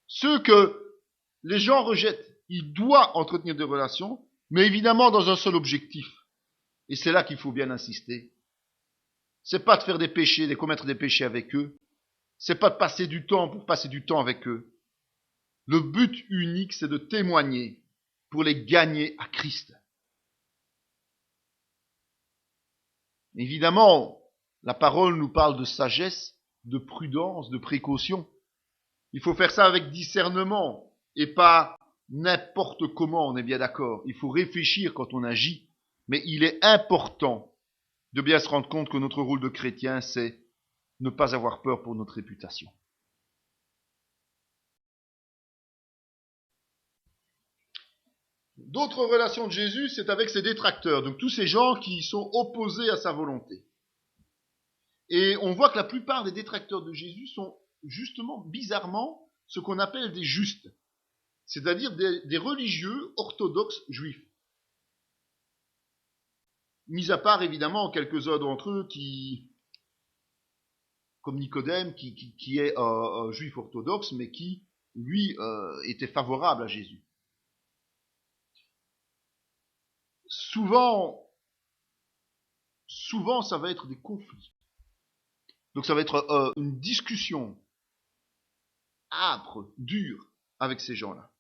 Ceux que les gens rejettent. Il doit entretenir des relations, mais évidemment dans un seul objectif. Et c'est là qu'il faut bien insister. C'est pas de faire des péchés, de commettre des péchés avec eux. C'est pas de passer du temps pour passer du temps avec eux. Le but unique, c'est de témoigner pour les gagner à Christ. Évidemment, la parole nous parle de sagesse, de prudence, de précaution. Il faut faire ça avec discernement et pas n'importe comment, on est bien d'accord. Il faut réfléchir quand on agit, mais il est important de bien se rendre compte que notre rôle de chrétien, c'est ne pas avoir peur pour notre réputation. D'autres relations de Jésus, c'est avec ses détracteurs, donc tous ces gens qui sont opposés à sa volonté. Et on voit que la plupart des détracteurs de Jésus sont justement, bizarrement, ce qu'on appelle des justes, c'est-à-dire des religieux orthodoxes juifs. Mis à part, évidemment, quelques-uns d'entre eux qui, comme Nicodème, qui est un juif orthodoxe, mais qui, lui, était favorable à Jésus. Souvent, ça va être des conflits. Donc ça va être une discussion âpre, dure, avec ces gens-là.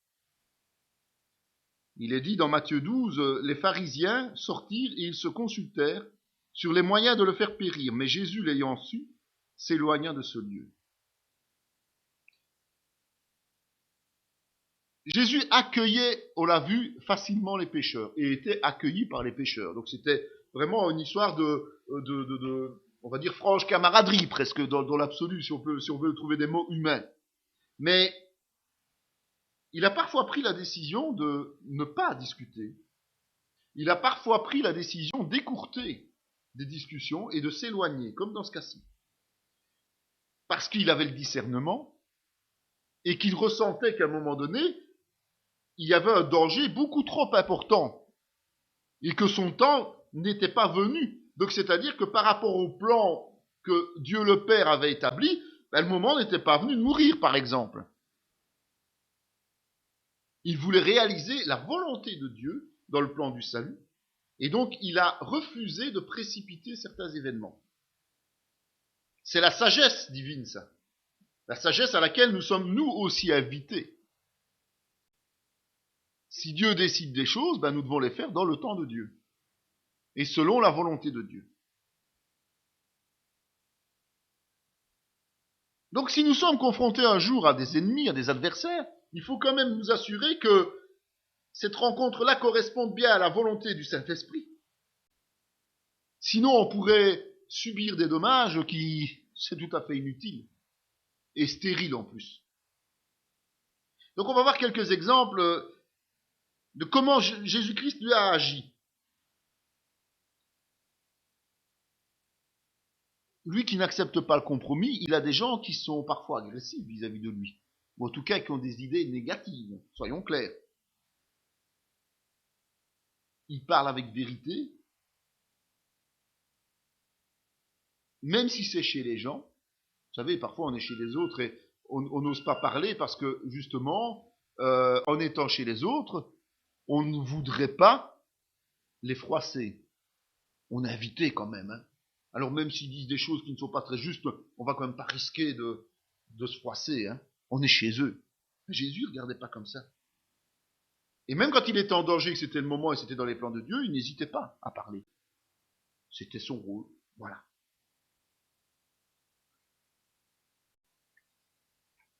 Il est dit dans Matthieu 12, les pharisiens sortirent et ils se consultèrent sur les moyens de le faire périr, mais Jésus, l'ayant su, s'éloigna de ce lieu. Jésus accueillait, on l'a vu, facilement les pécheurs et était accueilli par les pécheurs. Donc c'était vraiment une histoire de on va dire, franche camaraderie presque dans l'absolu, si on veut trouver des mots humains. Mais il a parfois pris la décision de ne pas discuter. Il a parfois pris la décision d'écourter des discussions et de s'éloigner, comme dans ce cas-ci. Parce qu'il avait le discernement et qu'il ressentait qu'à un moment donné, il y avait un danger beaucoup trop important et que son temps n'était pas venu. Donc c'est-à-dire que par rapport au plan que Dieu le Père avait établi, le moment n'était pas venu de mourir, par exemple. Il voulait réaliser la volonté de Dieu dans le plan du salut, et donc il a refusé de précipiter certains événements. C'est la sagesse divine, ça. La sagesse à laquelle nous sommes nous aussi invités. Si Dieu décide des choses, nous devons les faire dans le temps de Dieu. Et selon la volonté de Dieu. Donc si nous sommes confrontés un jour à des ennemis, à des adversaires, il faut quand même nous assurer que cette rencontre-là corresponde bien à la volonté du Saint-Esprit. Sinon, on pourrait subir des dommages qui, c'est tout à fait inutile. Et stérile en plus. Donc on va voir quelques exemples de comment Jésus-Christ lui a agi. Lui qui n'accepte pas le compromis, il a des gens qui sont parfois agressifs vis-à-vis de lui. Ou en tout cas qui ont des idées négatives, soyons clairs. Il parle avec vérité, même si c'est chez les gens. Vous savez, parfois on est chez les autres et on n'ose pas parler parce que justement, en étant chez les autres, on ne voudrait pas les froisser. On est invité quand même. Alors même s'ils disent des choses qui ne sont pas très justes, on va quand même pas risquer de se froisser. On est chez eux. Mais Jésus ne regardait pas comme ça. Et même quand il était en danger, que c'était le moment et c'était dans les plans de Dieu, il n'hésitait pas à parler. C'était son rôle. Voilà.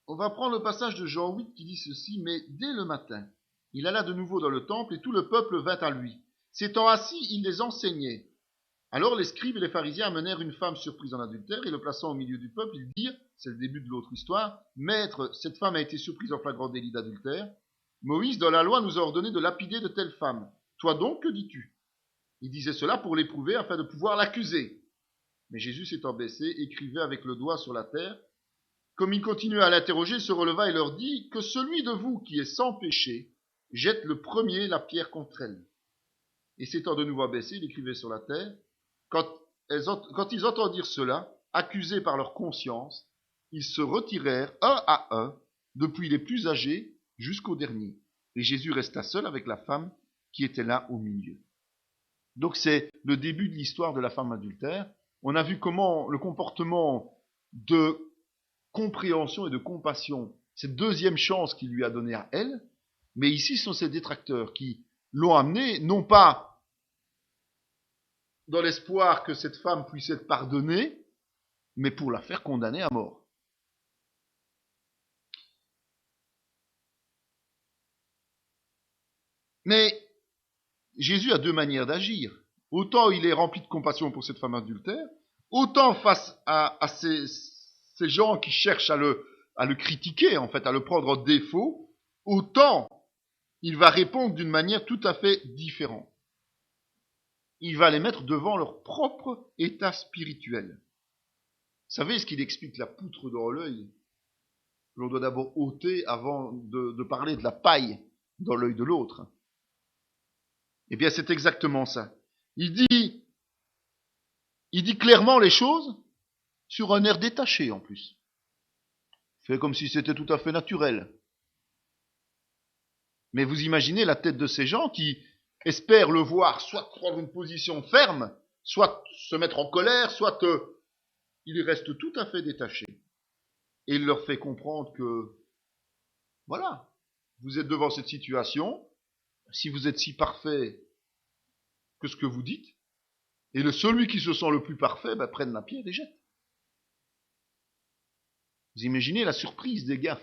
On va prendre le passage de Jean 8 qui dit ceci, mais dès le matin, il alla de nouveau dans le temple et tout le peuple vint à lui. S'étant assis, il les enseignait. Alors les scribes et les pharisiens amenèrent une femme surprise en adultère et le plaçant au milieu du peuple, ils dirent, c'est le début de l'autre histoire, Maître, cette femme a été surprise en flagrant délit d'adultère. Moïse, dans la loi, nous a ordonné de lapider de telles femmes. Toi donc, que dis-tu? Il disait cela pour l'éprouver afin de pouvoir l'accuser. Mais Jésus s'étant baissé, écrivait avec le doigt sur la terre. Comme il continuait à l'interroger, il se releva et leur dit, que celui de vous qui est sans péché jette le premier la pierre contre elle. Et s'étant de nouveau abaissé, il écrivait sur la terre. Quand ils entendirent cela, accusés par leur conscience, ils se retirèrent un à un, depuis les plus âgés jusqu'au dernier. Et Jésus resta seul avec la femme qui était là au milieu. Donc c'est le début de l'histoire de la femme adultère. On a vu comment le comportement de compréhension et de compassion, cette deuxième chance qu'il lui a donnée à elle, mais ici ce sont ses détracteurs qui l'ont amené, non pas dans l'espoir que cette femme puisse être pardonnée, mais pour la faire condamner à mort. Mais Jésus a deux manières d'agir. Autant il est rempli de compassion pour cette femme adultère, autant face à ces gens qui cherchent à le critiquer, en fait, à le prendre en défaut, autant il va répondre d'une manière tout à fait différente. Il va les mettre devant leur propre état spirituel. Vous savez ce qu'il explique, la poutre dans l'œil? L'on doit d'abord ôter avant de parler de la paille dans l'œil de l'autre. Eh bien, c'est exactement ça. Il dit clairement les choses sur un air détaché en plus. Fait comme si c'était tout à fait naturel. Mais vous imaginez la tête de ces gens qui espèrent le voir soit prendre une position ferme, soit se mettre en colère, soit il reste tout à fait détaché. Et il leur fait comprendre que, voilà, vous êtes devant cette situation, si vous êtes si parfait que ce que vous dites, et celui qui se sent le plus parfait, prenne la pierre et jette. Vous imaginez la surprise des gars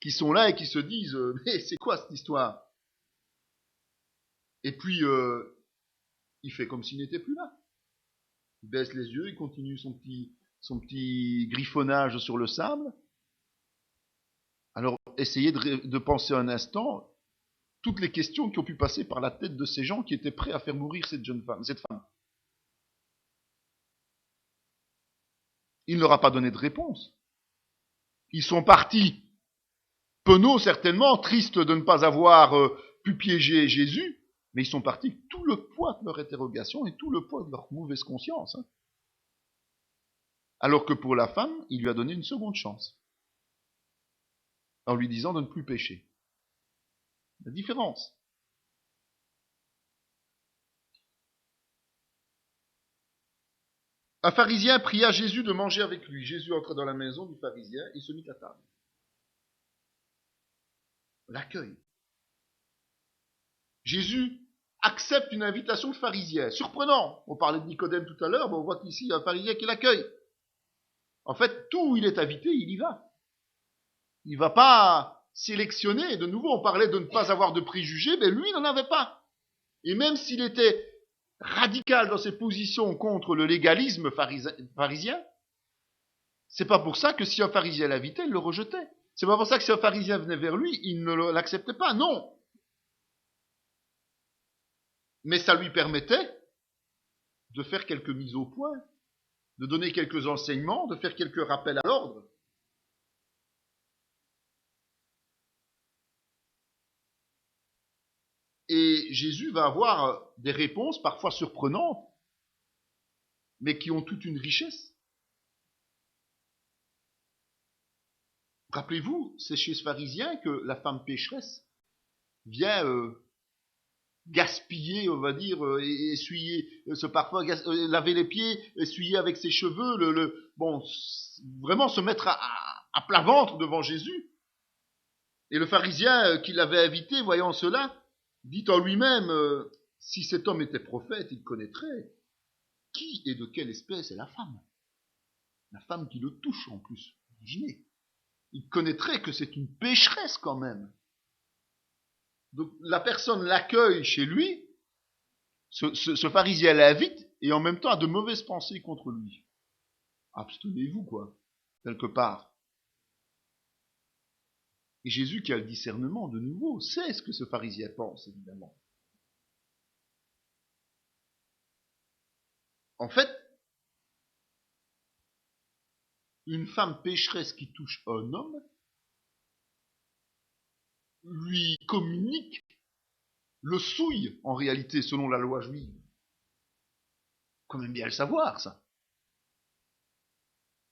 qui sont là et qui se disent mais c'est quoi cette histoire? Et puis il fait comme s'il n'était plus là. Il baisse les yeux, il continue son petit griffonnage sur le sable. Alors essayez de penser un instant toutes les questions qui ont pu passer par la tête de ces gens qui étaient prêts à faire mourir cette femme. Il ne leur a pas donné de réponse. Ils sont partis, penauds certainement, tristes de ne pas avoir pu piéger Jésus, mais ils sont partis avec tout le poids de leur interrogation et tout le poids de leur mauvaise conscience. Alors que pour la femme, il lui a donné une seconde chance, en lui disant de ne plus pécher. La différence. Un pharisien pria Jésus de manger avec lui. Jésus entra dans la maison du pharisien et se mit à table. L'accueil. Jésus accepte une invitation de pharisien. Surprenant. On parlait de Nicodème tout à l'heure, on voit qu'ici il y a un pharisien qui l'accueille. En fait, tout où il est invité, il y va. Il ne va pas sélectionner. De nouveau, on parlait de ne pas avoir de préjugés, mais lui n'en avait pas. Et même s'il était radical dans ses positions contre le légalisme pharisien, c'est pas pour ça que si un pharisien l'invitait, il le rejetait. C'est pas pour ça que si un pharisien venait vers lui, il ne l'acceptait pas. Non. Mais ça lui permettait de faire quelques mises au point, de donner quelques enseignements, de faire quelques rappels à l'ordre. Et Jésus va avoir des réponses parfois surprenantes, mais qui ont toute une richesse. Rappelez-vous, c'est chez ce pharisien que la femme pécheresse vient gaspiller, on va dire, essuyer ce parfum, laver les pieds, essuyer avec ses cheveux, vraiment se mettre à plat ventre devant Jésus. Et le pharisien qui l'avait invité, voyant cela, dit en lui-même, si cet homme était prophète, il connaîtrait qui et de quelle espèce est la femme. La femme qui le touche en plus. Imaginez. Il connaîtrait que c'est une pécheresse quand même. Donc la personne l'accueille chez lui, ce pharisien l'invite et en même temps a de mauvaises pensées contre lui. Abstenez-vous, quoi, quelque part. Et Jésus, qui a le discernement de nouveau, sait ce que ce pharisien pense, évidemment. En fait, une femme pécheresse qui touche un homme lui communique, le souille, en réalité, selon la loi juive. Quand même bien le savoir, ça.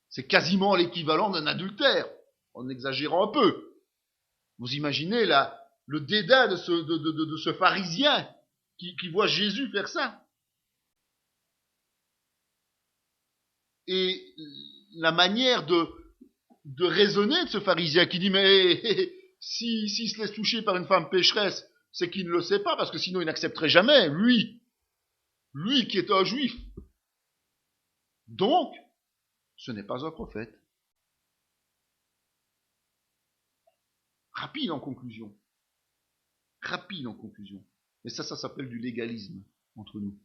C'est quasiment l'équivalent d'un adultère, en exagérant un peu. Vous imaginez le dédain de ce pharisien qui voit Jésus faire ça. Et la manière de raisonner de ce pharisien qui dit mais s'il se laisse toucher par une femme pécheresse, c'est qu'il ne le sait pas, parce que sinon il n'accepterait jamais, lui qui est un juif. Donc, ce n'est pas un prophète. Rapide en conclusion. Rapide en conclusion. Et ça s'appelle du légalisme entre nous.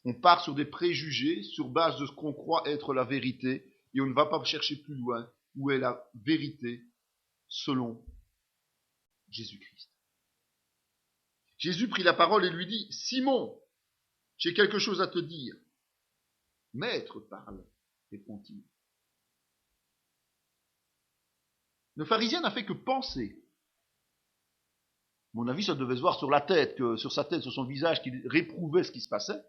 On part sur des préjugés, sur base de ce qu'on croit être la vérité, et on ne va pas chercher plus loin où est la vérité selon Jésus-Christ. Jésus prit la parole et lui dit, « Simon, j'ai quelque chose à te dire. »« Maître, parle, répond-il. » Le pharisien n'a fait que penser. À mon avis, ça devait se voir sur la tête, sur sa tête, sur son visage, qu'il réprouvait ce qui se passait,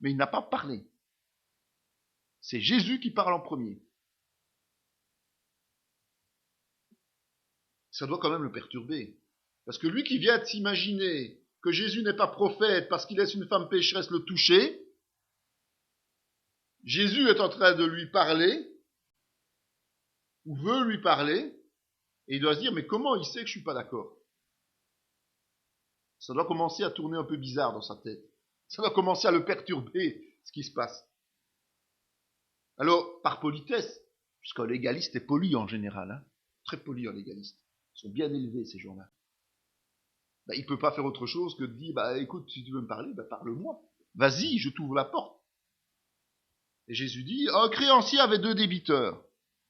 mais il n'a pas parlé. C'est Jésus qui parle en premier. Ça doit quand même le perturber. Parce que lui qui vient de s'imaginer que Jésus n'est pas prophète parce qu'il laisse une femme pécheresse le toucher, Jésus est en train de lui parler, ou veut lui parler, et il doit se dire, mais comment il sait que je suis pas d'accord? Ça doit commencer à tourner un peu bizarre dans sa tête. Ça doit commencer à le perturber, ce qui se passe. Alors, par politesse, puisqu'un légaliste est poli en général, hein, très poli un légaliste, ils sont bien élevés ces gens-là. Il ne peut pas faire autre chose que de dire, écoute, si tu veux me parler, parle-moi. Vas-y, je t'ouvre la porte. Et Jésus dit, un créancier avait 2 débiteurs.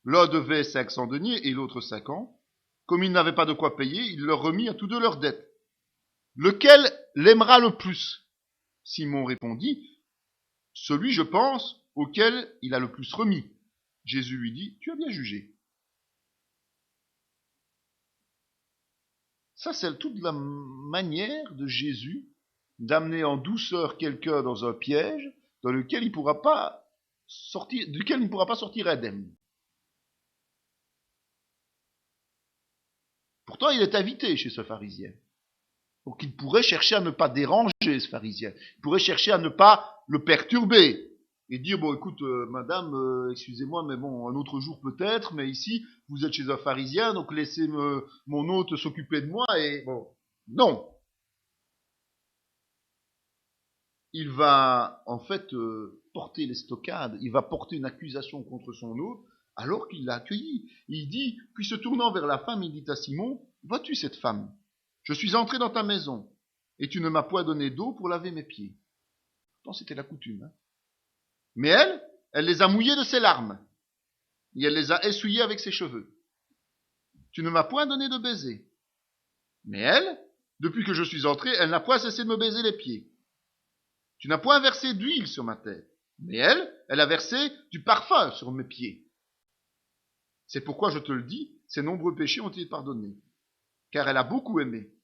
L'un devait 500 deniers et l'autre 50. Comme il n'avait pas de quoi payer, il leur remit à tous 2 leurs dettes. Lequel l'aimera le plus? Simon répondit, celui, je pense, auquel il a le plus remis. Jésus lui dit, tu as bien jugé. Ça, c'est toute la manière de Jésus d'amener en douceur quelqu'un dans un piège dans lequel il ne pourra pas sortir, duquel il ne pourra pas sortir indemne. Pourtant, il est invité chez ce pharisien. Donc, il pourrait chercher à ne pas déranger ce pharisien. Il pourrait chercher à ne pas le perturber. Et dire, bon, écoute, madame, excusez-moi, mais bon, un autre jour peut-être, mais ici, vous êtes chez un pharisien, donc laissez mon hôte s'occuper de moi, et bon, non. Il va, en fait, porter l'estocade, il va porter une accusation contre son hôte, alors qu'il l'a accueilli. Il dit, puis se tournant vers la femme, il dit à Simon, vois-tu cette femme? Je suis entré dans ta maison, et tu ne m'as point donné d'eau pour laver mes pieds. Pourtant, c'était la coutume, hein. Mais elle les a mouillés de ses larmes, et elle les a essuyés avec ses cheveux. Tu ne m'as point donné de baiser. Mais elle, depuis que je suis entré, elle n'a point cessé de me baiser les pieds. Tu n'as point versé d'huile sur ma tête. Mais elle a versé du parfum sur mes pieds. C'est pourquoi je te le dis, ses nombreux péchés ont été pardonnés. Car elle a beaucoup aimé.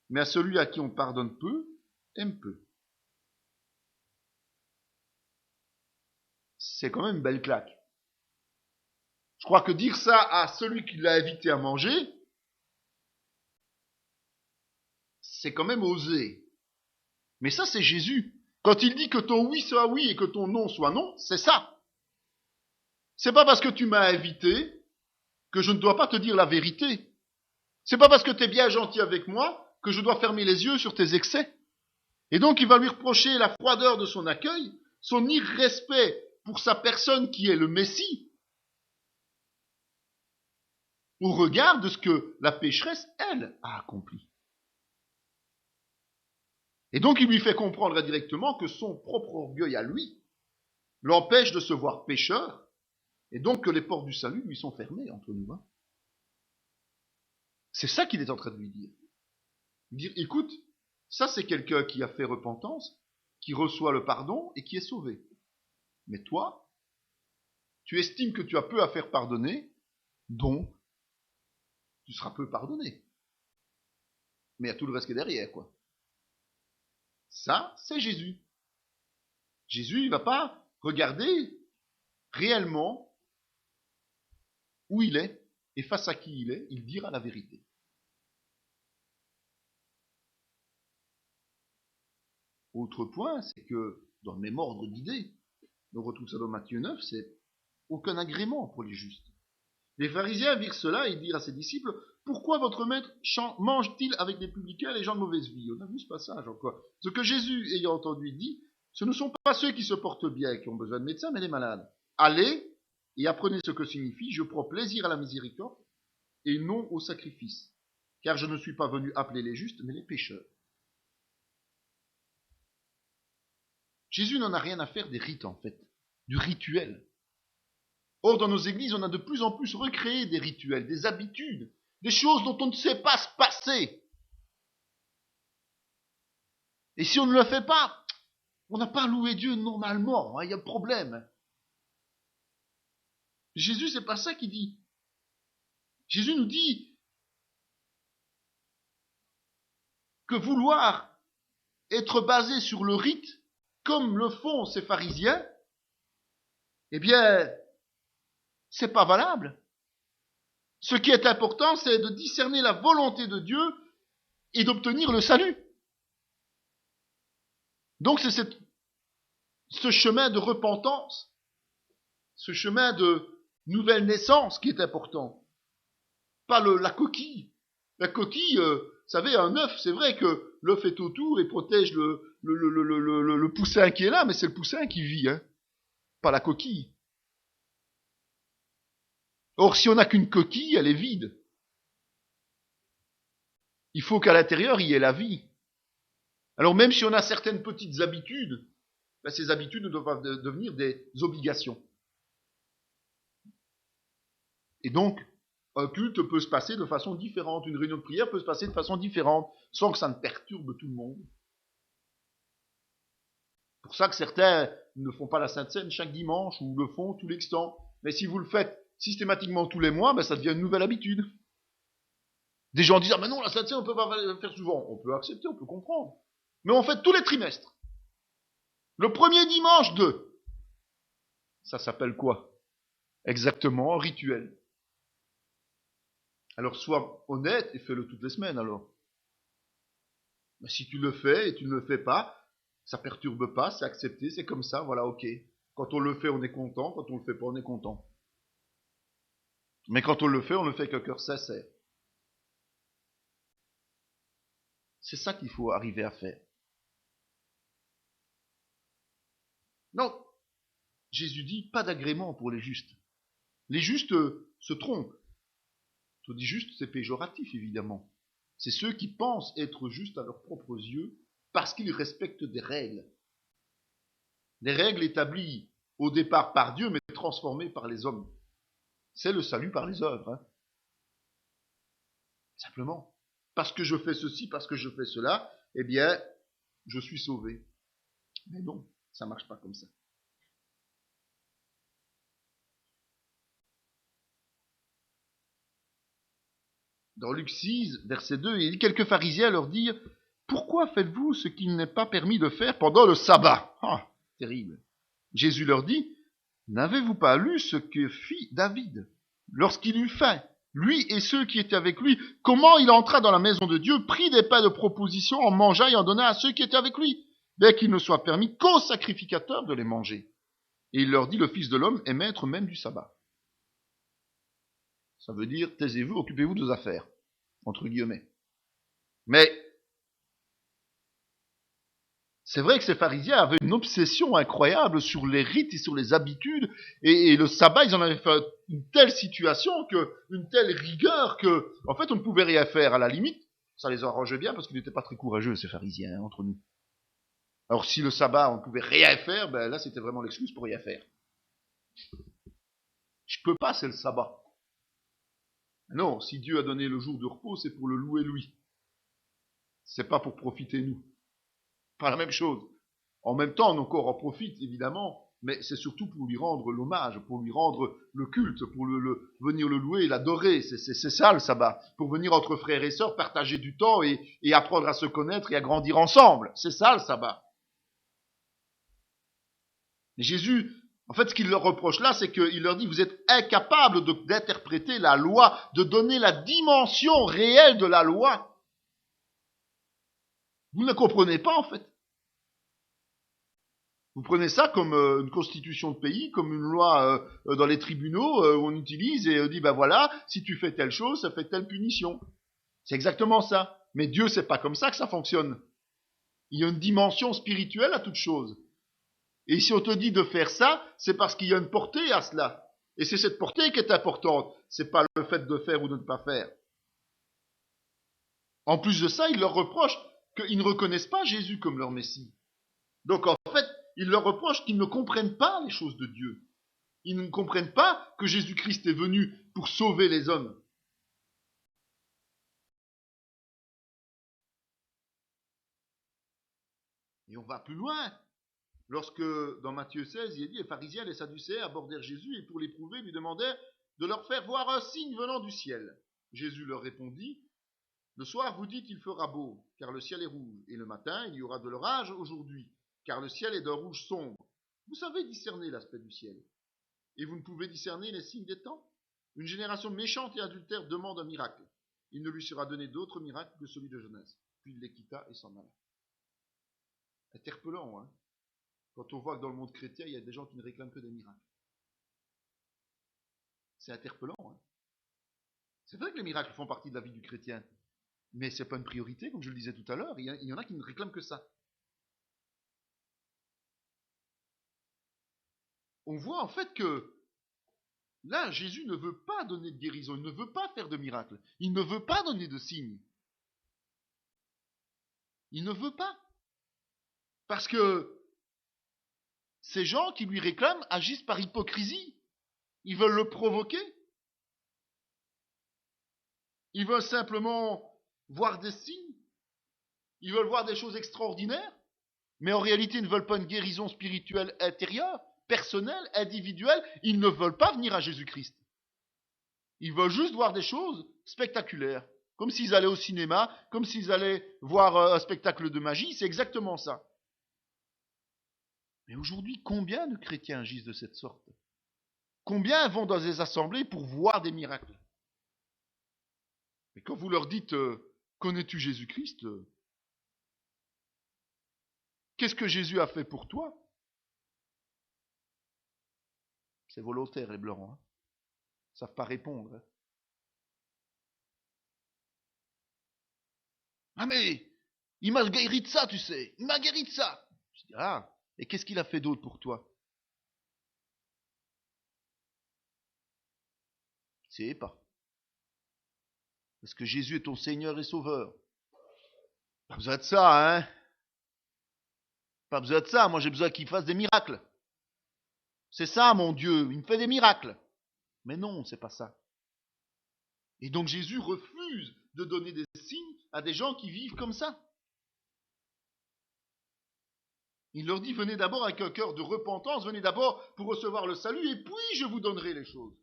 Mais à celui à qui on pardonne peu, aime peu. C'est quand même une belle claque. Je crois que dire ça à celui qui l'a invité à manger, c'est quand même osé. Mais ça, c'est Jésus. Quand il dit que ton oui soit oui et que ton non soit non, c'est ça. C'est pas parce que tu m'as invité que je ne dois pas te dire la vérité. C'est pas parce que tu es bien gentil avec moi que je dois fermer les yeux sur tes excès. Et donc, il va lui reprocher la froideur de son accueil, son irrespect pour sa personne qui est le Messie, au regard de ce que la pécheresse, elle, a accompli. Et donc, il lui fait comprendre indirectement que son propre orgueil à lui l'empêche de se voir pécheur, et donc que les portes du salut lui sont fermées entre nous. Hein. C'est ça qu'il est en train de lui dire. Dire, écoute, ça c'est quelqu'un qui a fait repentance, qui reçoit le pardon et qui est sauvé. Mais toi, tu estimes que tu as peu à faire pardonner, donc tu seras peu pardonné. Mais il y a tout le reste qui est derrière, quoi. Ça, c'est Jésus. Jésus, il ne va pas regarder réellement où il est et face à qui il dira la vérité. Autre point, c'est que dans le même ordre d'idées, on retrouve ça dans Matthieu 9, c'est aucun agrément pour les justes. Les pharisiens virent cela et dirent à ses disciples, pourquoi votre maître mange-t-il avec les publicains et les gens de mauvaise vie? On a vu ce passage encore. Ce que Jésus, ayant entendu, dit, ce ne sont pas ceux qui se portent bien et qui ont besoin de médecins, mais les malades. allez et apprenez ce que signifie « Je prends plaisir à la miséricorde et non au sacrifice, car je ne suis pas venu appeler les justes, mais les pécheurs. » Jésus n'en a rien à faire des rites, en fait, du rituel. Or, dans nos églises, on a de plus en plus recréé des rituels, des habitudes, des choses dont on ne sait pas se passer. Et si on ne le fait pas, on n'a pas loué Dieu normalement, il y a un problème. Jésus, c'est pas ça qu'il dit. Jésus nous dit que vouloir être basé sur le rite, comme le font ces pharisiens, eh bien, c'est pas valable. Ce qui est important, c'est de discerner la volonté de Dieu et d'obtenir le salut. Donc c'est ce chemin de repentance, ce chemin de nouvelle naissance qui est important. Pas la coquille. La coquille, vous savez, un œuf, c'est vrai que l'œuf est autour et protège le poussin qui est là, mais c'est le poussin qui vit, pas la coquille. Or, si on n'a qu'une coquille, elle est vide. Il faut qu'à l'intérieur, il y ait la vie. Alors même si on a certaines petites habitudes, ben, ces habitudes ne doivent pas devenir des obligations. Et donc, un culte peut se passer de façon différente, une réunion de prière peut se passer de façon différente, sans que ça ne perturbe tout le monde. C'est pour ça que certains ne font pas la Sainte Seine chaque dimanche, ou le font tous les temps. Mais si vous le faites systématiquement tous les mois, ben ça devient une nouvelle habitude. Des gens disent « Ah mais non, la Sainte Seine, on ne peut pas le faire souvent. » On peut accepter, on peut comprendre. Mais on fait tous les trimestres. Le premier dimanche de. Ça s'appelle quoi? Exactement, un rituel. Alors sois honnête et fais-le toutes les semaines alors. Mais si tu le fais et tu ne le fais pas, ça perturbe pas, c'est accepté, c'est comme ça, voilà, ok. Quand on le fait, on est content, quand on le fait pas, on est content. Mais quand on le fait avec un cœur sincère. C'est ça qu'il faut arriver à faire. Non, Jésus dit pas d'agrément pour les justes. Les justes se trompent. Quand on dit juste, c'est péjoratif évidemment. C'est ceux qui pensent être justes à leurs propres yeux parce qu'ils respectent des règles. Des règles établies au départ par Dieu mais transformées par les hommes. C'est le salut par les œuvres. Simplement. Parce que je fais ceci, parce que je fais cela, eh bien, je suis sauvé. Mais non, ça ne marche pas comme ça. Dans Luc 6, verset 2, il dit « Quelques pharisiens leur dirent « Pourquoi faites-vous ce qu'il n'est pas permis de faire pendant le sabbat ?» Ah, terrible. Jésus leur dit « N'avez-vous pas lu ce que fit David lorsqu'il eut faim, lui et ceux qui étaient avec lui, comment il entra dans la maison de Dieu, prit des pains de proposition, en mangea et en donna à ceux qui étaient avec lui, bien qu'il ne soit permis qu'aux sacrificateurs de les manger. Et il leur dit, le Fils de l'homme est maître même du sabbat. » Ça veut dire, taisez-vous, occupez-vous de vos affaires, entre guillemets. Mais c'est vrai que ces pharisiens avaient une obsession incroyable sur les rites et sur les habitudes, et le sabbat, ils en avaient fait une telle situation, une telle rigueur que, en fait, on ne pouvait rien faire. À la limite, ça les arrangeait bien parce qu'ils n'étaient pas très courageux, ces pharisiens, entre nous. Alors si le sabbat, on ne pouvait rien faire, ben là, c'était vraiment l'excuse pour rien faire. Je peux pas, c'est le sabbat. Non, si Dieu a donné le jour de repos, c'est pour le louer lui. C'est pas pour profiter nous. Pas la même chose. En même temps, nos corps en profitent, évidemment, mais c'est surtout pour lui rendre l'hommage, pour lui rendre le culte, pour venir le louer et l'adorer. C'est ça le sabbat. Pour venir entre frères et sœurs, partager du temps et apprendre à se connaître et à grandir ensemble. C'est ça le sabbat. Et Jésus, en fait, ce qu'il leur reproche là, c'est qu'il leur dit, vous êtes incapables d'interpréter la loi, de donner la dimension réelle de la loi. Vous ne comprenez pas, en fait. Vous prenez ça comme une constitution de pays, comme une loi dans les tribunaux où on utilise et on dit, ben voilà, si tu fais telle chose, ça fait telle punition. C'est exactement ça. Mais Dieu, c'est pas comme ça que ça fonctionne. Il y a une dimension spirituelle à toute chose. Et si on te dit de faire ça, c'est parce qu'il y a une portée à cela. Et c'est cette portée qui est importante. C'est pas le fait de faire ou de ne pas faire. En plus de ça, il leur reproche qu'ils ne reconnaissent pas Jésus comme leur Messie. Donc en fait, il leur reproche qu'ils ne comprennent pas les choses de Dieu. Ils ne comprennent pas que Jésus-Christ est venu pour sauver les hommes. Et on va plus loin. Lorsque, dans Matthieu 16, il est dit, les pharisiens et les sadducéens abordèrent Jésus et pour l'éprouver, lui demandèrent de leur faire voir un signe venant du ciel. Jésus leur répondit, le soir vous dites il fera beau, car le ciel est rouge, et le matin il y aura de l'orage aujourd'hui, car le ciel est d'un rouge sombre. Vous savez discerner l'aspect du ciel, et vous ne pouvez discerner les signes des temps. Une génération méchante et adultère demande un miracle. Il ne lui sera donné d'autre miracle que celui de Jonas. Puis il les quitta et s'en alla. Interpellant, hein, quand on voit que dans le monde chrétien, il y a des gens qui ne réclament que des miracles. C'est interpellant. Hein. C'est vrai que les miracles font partie de la vie du chrétien, mais ce n'est pas une priorité, comme je le disais tout à l'heure. Il y en a qui ne réclament que ça. On voit en fait que là, Jésus ne veut pas donner de guérison, il ne veut pas faire de miracles, il ne veut pas donner de signes. Il ne veut pas. Parce que ces gens qui lui réclament agissent par hypocrisie. Ils veulent le provoquer. Ils veulent simplement voir des signes. Ils veulent voir des choses extraordinaires. Mais en réalité, ils ne veulent pas une guérison spirituelle intérieure, personnelle, individuelle. Ils ne veulent pas venir à Jésus-Christ. Ils veulent juste voir des choses spectaculaires. Comme s'ils allaient au cinéma, comme s'ils allaient voir un spectacle de magie. C'est exactement ça. Mais aujourd'hui, combien de chrétiens agissent de cette sorte? Combien vont dans des assemblées pour voir des miracles? Mais quand vous leur dites connais-tu Jésus-Christ? Qu'est-ce que Jésus a fait pour toi? C'est volontaire, les blancs. Hein. Ils ne savent pas répondre. Hein. Ah mais, il m'a guéri de ça, tu sais. Il m'a guéri de ça. Je dis, ah, et qu'est-ce qu'il a fait d'autre pour toi? Je ne sais pas. Parce que Jésus est ton Seigneur et Sauveur. Pas besoin de ça, hein. Pas besoin de ça. Moi, j'ai besoin qu'il fasse des miracles. C'est ça, mon Dieu. Il me fait des miracles. Mais non, c'est pas ça. Et donc Jésus refuse de donner des signes à des gens qui vivent comme ça. Il leur dit, venez d'abord avec un cœur de repentance, venez d'abord pour recevoir le salut, et puis je vous donnerai les choses.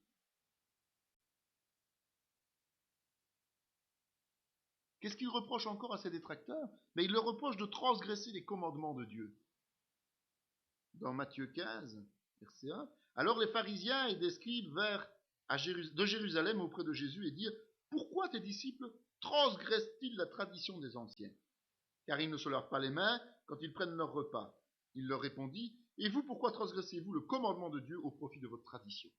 Qu'est-ce qu'il reproche encore à ses détracteurs? Mais il leur reproche de transgresser les commandements de Dieu. Dans Matthieu 15, verset 1, alors les pharisiens et des scribes vinrent de Jérusalem auprès de Jésus et dirent, pourquoi tes disciples transgressent-ils la tradition des anciens? Car ils ne se lavent pas les mains quand ils prennent leur repas. Il leur répondit, et vous, pourquoi transgressez-vous le commandement de Dieu au profit de votre tradition?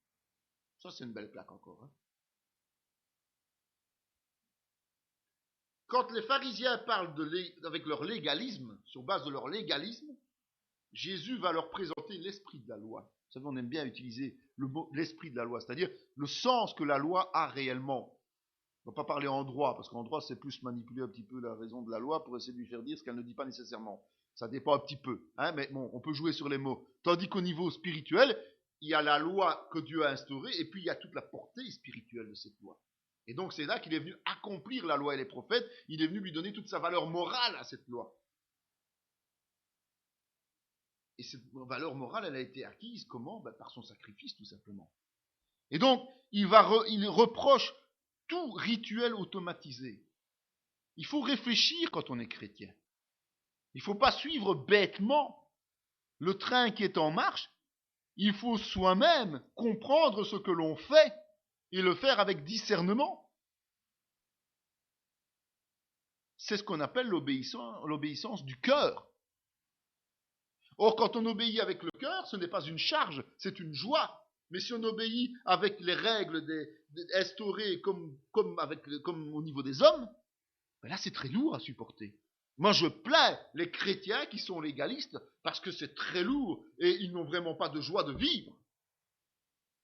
Ça, c'est une belle plaque encore. Hein. Quand les pharisiens parlent avec leur légalisme, sur base de leur légalisme, Jésus va leur présenter l'esprit de la loi. Vous savez, on aime bien utiliser le mot l'esprit de la loi, c'est-à-dire le sens que la loi a réellement. On ne va pas parler en droit, parce qu'en droit, c'est plus manipuler un petit peu la raison de la loi pour essayer de lui faire dire ce qu'elle ne dit pas nécessairement. Ça dépend un petit peu, hein, mais bon, on peut jouer sur les mots. Tandis qu'au niveau spirituel, il y a la loi que Dieu a instaurée, et puis il y a toute la portée spirituelle de cette loi. Et donc c'est là qu'il est venu accomplir la loi et les prophètes, il est venu lui donner toute sa valeur morale à cette loi. Et cette valeur morale, elle a été acquise comment? Par son sacrifice, tout simplement. Et donc, il reproche tout rituel automatisé. Il faut réfléchir quand on est chrétien. Il ne faut pas suivre bêtement le train qui est en marche. Il faut soi-même comprendre ce que l'on fait et le faire avec discernement. C'est ce qu'on appelle l'obéissance du cœur. Or, quand on obéit avec le cœur, ce n'est pas une charge, c'est une joie. Mais si on obéit avec les règles instaurées comme au niveau des hommes, ben là c'est très lourd à supporter. Moi, je plains les chrétiens qui sont légalistes parce que c'est très lourd et ils n'ont vraiment pas de joie de vivre.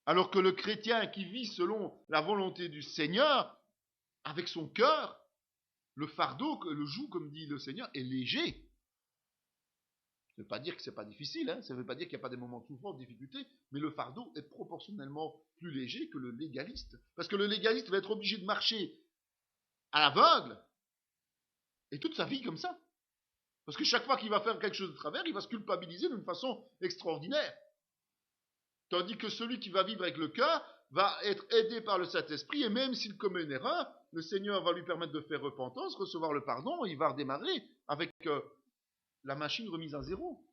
Alors que le chrétien qui vit selon la volonté du Seigneur, avec son cœur, le fardeau, le joug, comme dit le Seigneur, est léger. Ça ne veut pas dire que c'est pas difficile, hein, ça ne veut pas dire qu'il n'y a pas des moments de souffrance, de difficulté, mais le fardeau est proportionnellement plus léger que le légaliste. Parce que le légaliste va être obligé de marcher à l'aveugle, et toute sa vie comme ça. Parce que chaque fois qu'il va faire quelque chose de travers, il va se culpabiliser d'une façon extraordinaire. Tandis que celui qui va vivre avec le cœur va être aidé par le Saint-Esprit, et même s'il commet une erreur, le Seigneur va lui permettre de faire repentance, recevoir le pardon, et il va redémarrer avec la machine remise à zéro.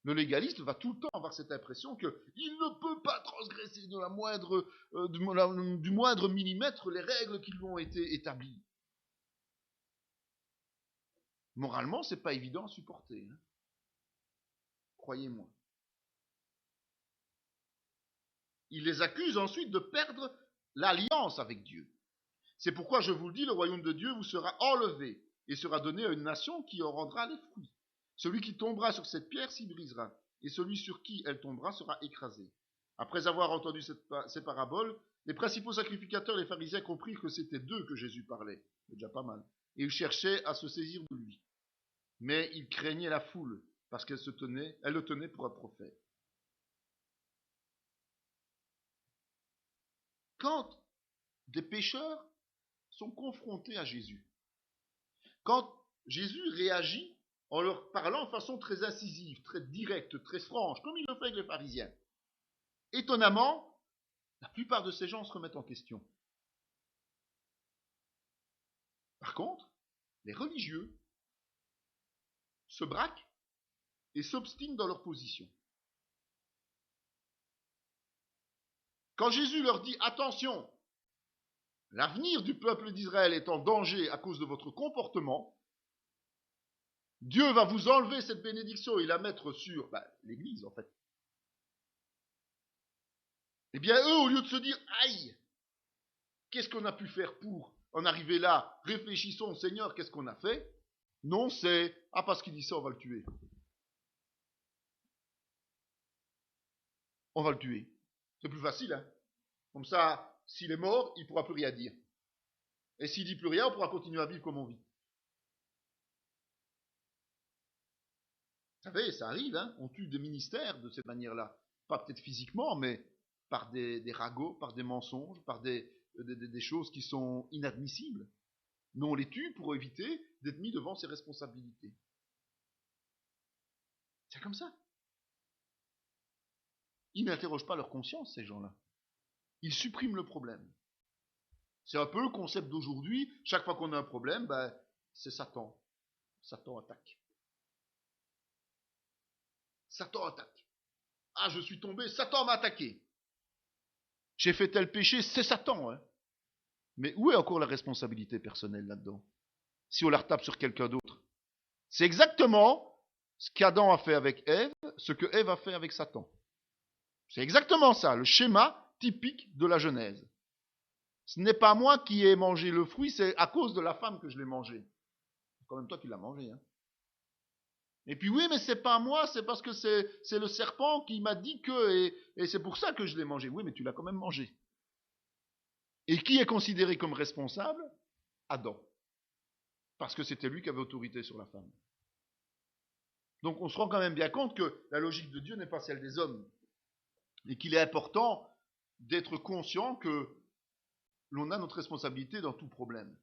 Le légaliste va tout le temps avoir cette impression qu'il ne peut pas transgresser de la moindre, du moindre millimètre les règles qui lui ont été établies. Moralement, c'est pas évident à supporter. Hein. Croyez-moi. Il les accuse ensuite de perdre l'alliance avec Dieu. C'est pourquoi je vous le dis, le royaume de Dieu vous sera enlevé et sera donné à une nation qui en rendra les fruits. Celui qui tombera sur cette pierre s'y brisera, et celui sur qui elle tombera sera écrasé. Après avoir entendu ces paraboles, les principaux sacrificateurs, les pharisiens, comprirent que c'était d'eux que Jésus parlait. C'est déjà pas mal. Et ils cherchaient à se saisir de lui. Mais ils craignaient la foule, parce qu'elle le tenait pour un prophète. Quand des pécheurs sont confrontés à Jésus, quand Jésus réagit en leur parlant de façon très incisive, très directe, très franche, comme il le fait avec les pharisiens, étonnamment, la plupart de ces gens se remettent en question. Par contre, les religieux se braquent et s'obstinent dans leur position. Quand Jésus leur dit « Attention, l'avenir du peuple d'Israël est en danger à cause de votre comportement », Dieu va vous enlever cette bénédiction et la mettre sur l'Église, en fait. Eh bien, eux, au lieu de se dire « Aïe, qu'est-ce qu'on a pu faire pour en arriver là? Réfléchissons, Seigneur, qu'est-ce qu'on a fait ?» Non, c'est « Ah, parce qu'il dit ça, on va le tuer. » On va le tuer. C'est plus facile, hein. Comme ça, s'il est mort, il ne pourra plus rien dire. Et s'il dit plus rien, on pourra continuer à vivre comme on vit. Vous savez, ça arrive, hein. On tue des ministères de cette manière-là. Pas peut-être physiquement, mais par des ragots, par des mensonges, par des choses qui sont inadmissibles. Mais on les tue pour éviter d'être mis devant ses responsabilités. C'est comme ça. Ils n'interrogent pas leur conscience, ces gens-là. Ils suppriment le problème. C'est un peu le concept d'aujourd'hui. Chaque fois qu'on a un problème, c'est Satan. Satan attaque. Satan attaque. Ah, je suis tombé, Satan m'a attaqué. J'ai fait tel péché, c'est Satan. Hein. Mais où est encore la responsabilité personnelle là-dedans? Si on la retape sur quelqu'un d'autre. C'est exactement ce qu'Adam a fait avec Ève, ce que Ève a fait avec Satan. C'est exactement ça, le schéma typique de la Genèse. Ce n'est pas moi qui ai mangé le fruit, c'est à cause de la femme que je l'ai mangé. C'est quand même toi qui l'as mangé. Hein. Et puis oui, mais c'est pas moi, c'est parce que c'est le serpent qui m'a dit que, et c'est pour ça que je l'ai mangé. Oui, mais tu l'as quand même mangé. Et qui est considéré comme responsable? Adam. Parce que c'était lui qui avait autorité sur la femme. Donc on se rend quand même bien compte que la logique de Dieu n'est pas celle des hommes. Et qu'il est important d'être conscient que l'on a notre responsabilité dans tout problème.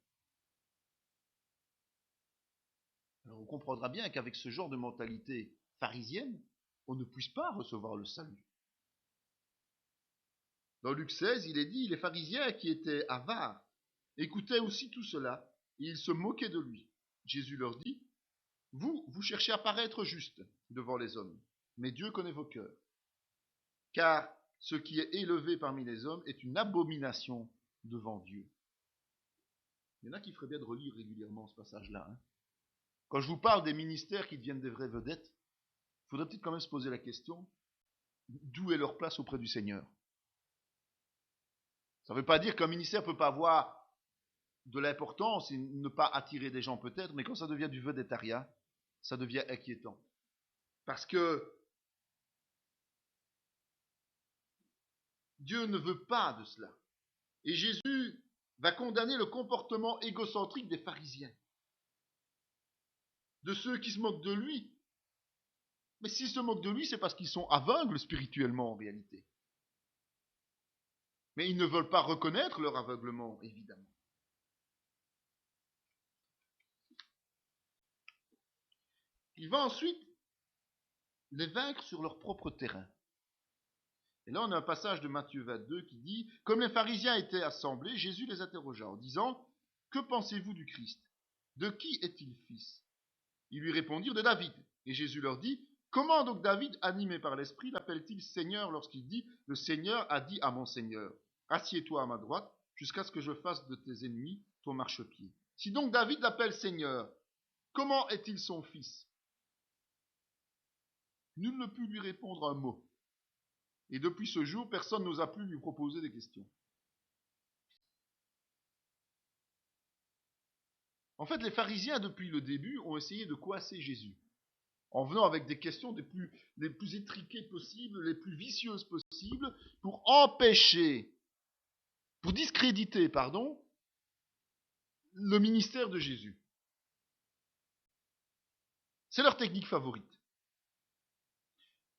Alors on comprendra bien qu'avec ce genre de mentalité pharisienne, on ne puisse pas recevoir le salut. Dans Luc 16, il est dit, les pharisiens qui étaient avares écoutaient aussi tout cela, et ils se moquaient de lui. Jésus leur dit, vous cherchez à paraître juste devant les hommes, mais Dieu connaît vos cœurs. Car ce qui est élevé parmi les hommes est une abomination devant Dieu. Il y en a qui feraient bien de relire régulièrement ce passage-là. Hein. Quand je vous parle des ministères qui deviennent des vraies vedettes, il faudrait peut-être quand même se poser la question, d'où est leur place auprès du Seigneur? Ça ne veut pas dire qu'un ministère ne peut pas avoir de l'importance et ne pas attirer des gens peut-être, mais quand ça devient du vedettariat, ça devient inquiétant. Parce que Dieu ne veut pas de cela. Et Jésus va condamner le comportement égocentrique des pharisiens, de ceux qui se moquent de lui. Mais s'ils se moquent de lui, c'est parce qu'ils sont aveugles spirituellement en réalité. Mais ils ne veulent pas reconnaître leur aveuglement, évidemment. Il va ensuite les vaincre sur leur propre terrain. Et là, on a un passage de Matthieu 22 qui dit « Comme les pharisiens étaient assemblés, Jésus les interrogea en disant « Que pensez-vous du Christ? De qui est-il fils ?» Ils lui répondirent « De David. » Et Jésus leur dit « Comment donc David, animé par l'Esprit, l'appelle-t-il Seigneur lorsqu'il dit « Le Seigneur a dit à mon Seigneur, assieds-toi à ma droite, jusqu'à ce que je fasse de tes ennemis ton marchepied. » Si donc David l'appelle Seigneur, comment est-il son fils? Nul ne put lui répondre un mot. Et depuis ce jour, personne n'osa plus lui proposer des questions. En fait, les pharisiens, depuis le début, ont essayé de coincer Jésus, en venant avec des questions les plus étriquées possibles, les plus vicieuses possibles, pour discréditer, le ministère de Jésus. C'est leur technique favorite.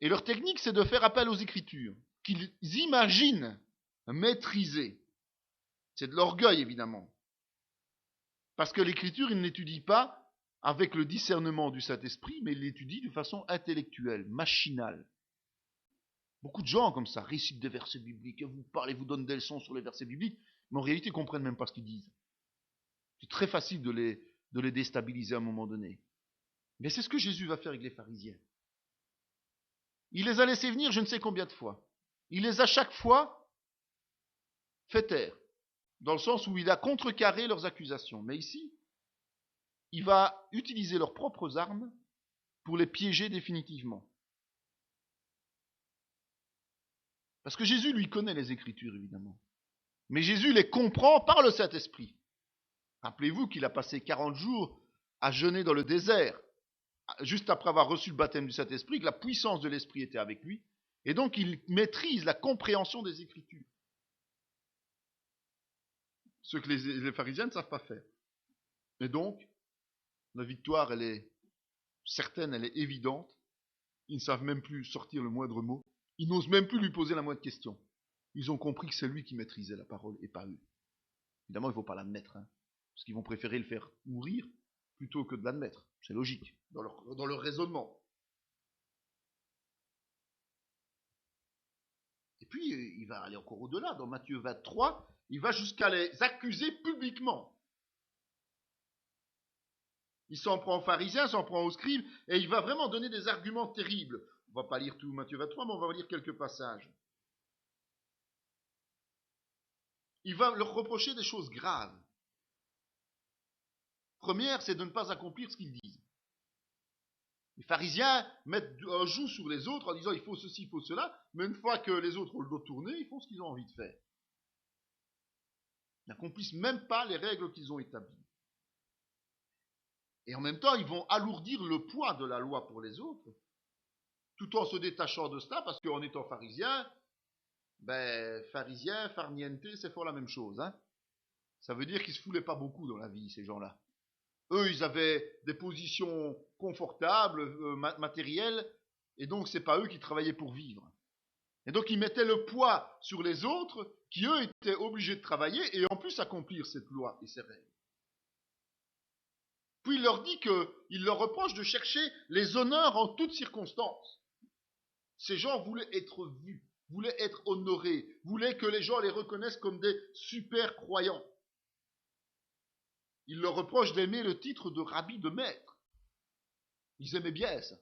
Et leur technique, c'est de faire appel aux Écritures, qu'ils imaginent maîtriser. C'est de l'orgueil, évidemment. Parce que l'Écriture, ils ne l'étudient pas avec le discernement du Saint-Esprit, mais ils l'étudient de façon intellectuelle, machinale. Beaucoup de gens comme ça récitent des versets bibliques, vous donnent des leçons sur les versets bibliques, mais en réalité, ils ne comprennent même pas ce qu'ils disent. C'est très facile de les déstabiliser à un moment donné. Mais c'est ce que Jésus va faire avec les pharisiens. Il les a laissés venir je ne sais combien de fois. Il les a chaque fois fait taire, dans le sens où il a contrecarré leurs accusations. Mais ici, il va utiliser leurs propres armes pour les piéger définitivement. Parce que Jésus, lui, connaît les Écritures, évidemment. Mais Jésus les comprend par le Saint-Esprit. Rappelez-vous qu'il a passé 40 jours à jeûner dans le désert, juste après avoir reçu le baptême du Saint-Esprit, que la puissance de l'Esprit était avec lui. Et donc, il maîtrise la compréhension des Écritures. Ce que les pharisiens ne savent pas faire. Et donc, la victoire, elle est certaine, elle est évidente. Ils ne savent même plus sortir le moindre mot. Ils n'osent même plus lui poser la moindre question. Ils ont compris que c'est lui qui maîtrisait la parole et pas eux. Évidemment, il ne faut pas l'admettre, parce qu'ils vont préférer le faire mourir plutôt que de l'admettre. C'est logique, dans leur raisonnement. Et puis, il va aller encore au-delà. Dans Matthieu 23, il va jusqu'à les accuser publiquement. Il s'en prend aux pharisiens, s'en prend aux scribes, et il va vraiment donner des arguments terribles. On ne va pas lire tout Matthieu 23, mais on va lire quelques passages. Il va leur reprocher des choses graves. Première, c'est de ne pas accomplir ce qu'ils disent. Les pharisiens mettent un joug sur les autres en disant il faut ceci, il faut cela, mais une fois que les autres ont le dos tourné, ils font ce qu'ils ont envie de faire. Ils n'accomplissent même pas les règles qu'ils ont établies. Et en même temps, ils vont alourdir le poids de la loi pour les autres, tout en se détachant de cela, parce qu'en étant pharisien, farniente, c'est fort la même chose. Ça veut dire qu'ils ne se foulaient pas beaucoup dans la vie, ces gens-là. Eux, ils avaient des positions confortables, matérielles, et donc c'est pas eux qui travaillaient pour vivre. Et donc ils mettaient le poids sur les autres, qui eux étaient obligés de travailler et en plus accomplir cette loi et ces règles. Puis il leur dit qu'il leur reproche de chercher les honneurs en toutes circonstances. Ces gens voulaient être vus, voulaient être honorés, voulaient que les gens les reconnaissent comme des super croyants. Il leur reproche d'aimer le titre de rabbi, de maître. Ils aimaient bien ça.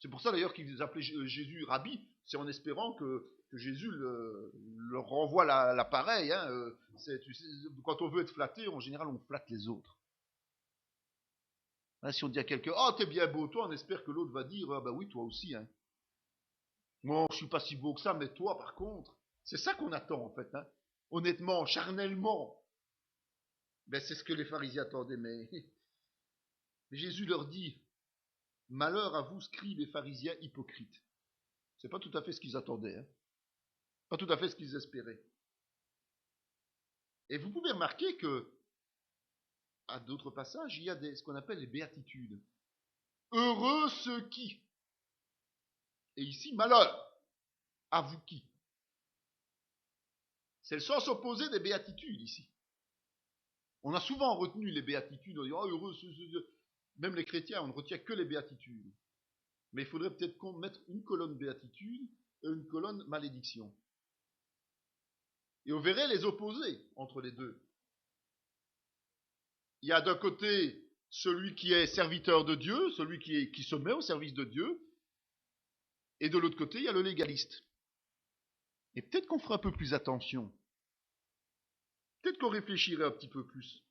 C'est pour ça d'ailleurs qu'ils appelaient Jésus rabbi, c'est en espérant que Jésus leur renvoie l'appareil. Quand on veut être flatté, en général, on flatte les autres. Si on dit à quelqu'un « Oh, t'es bien beau, toi », on espère que l'autre va dire « Ah bah oui, toi aussi. » Moi, je suis pas si beau que ça, mais toi, par contre. C'est ça qu'on attend, en fait. Honnêtement, charnellement. Ben, c'est ce que les pharisiens attendaient, mais Jésus leur dit, malheur à vous, scribes et pharisiens hypocrites. C'est pas tout à fait ce qu'ils attendaient, hein. Pas tout à fait ce qu'ils espéraient. Et vous pouvez remarquer que, à d'autres passages, il y a ce qu'on appelle les béatitudes. Heureux ceux qui. Et ici, malheur à vous qui. C'est le sens opposé des béatitudes ici. On a souvent retenu les béatitudes, on dit, oh, heureux ceux. Même les chrétiens, on ne retient que les béatitudes. Mais il faudrait peut-être mettre une colonne béatitude et une colonne malédiction. Et on verrait les opposés entre les deux. Il y a d'un côté celui qui est serviteur de Dieu, celui qui se met au service de Dieu, et de l'autre côté, il y a le légaliste. Et peut-être qu'on ferait un peu plus attention. Peut-être qu'on réfléchirait un petit peu plus.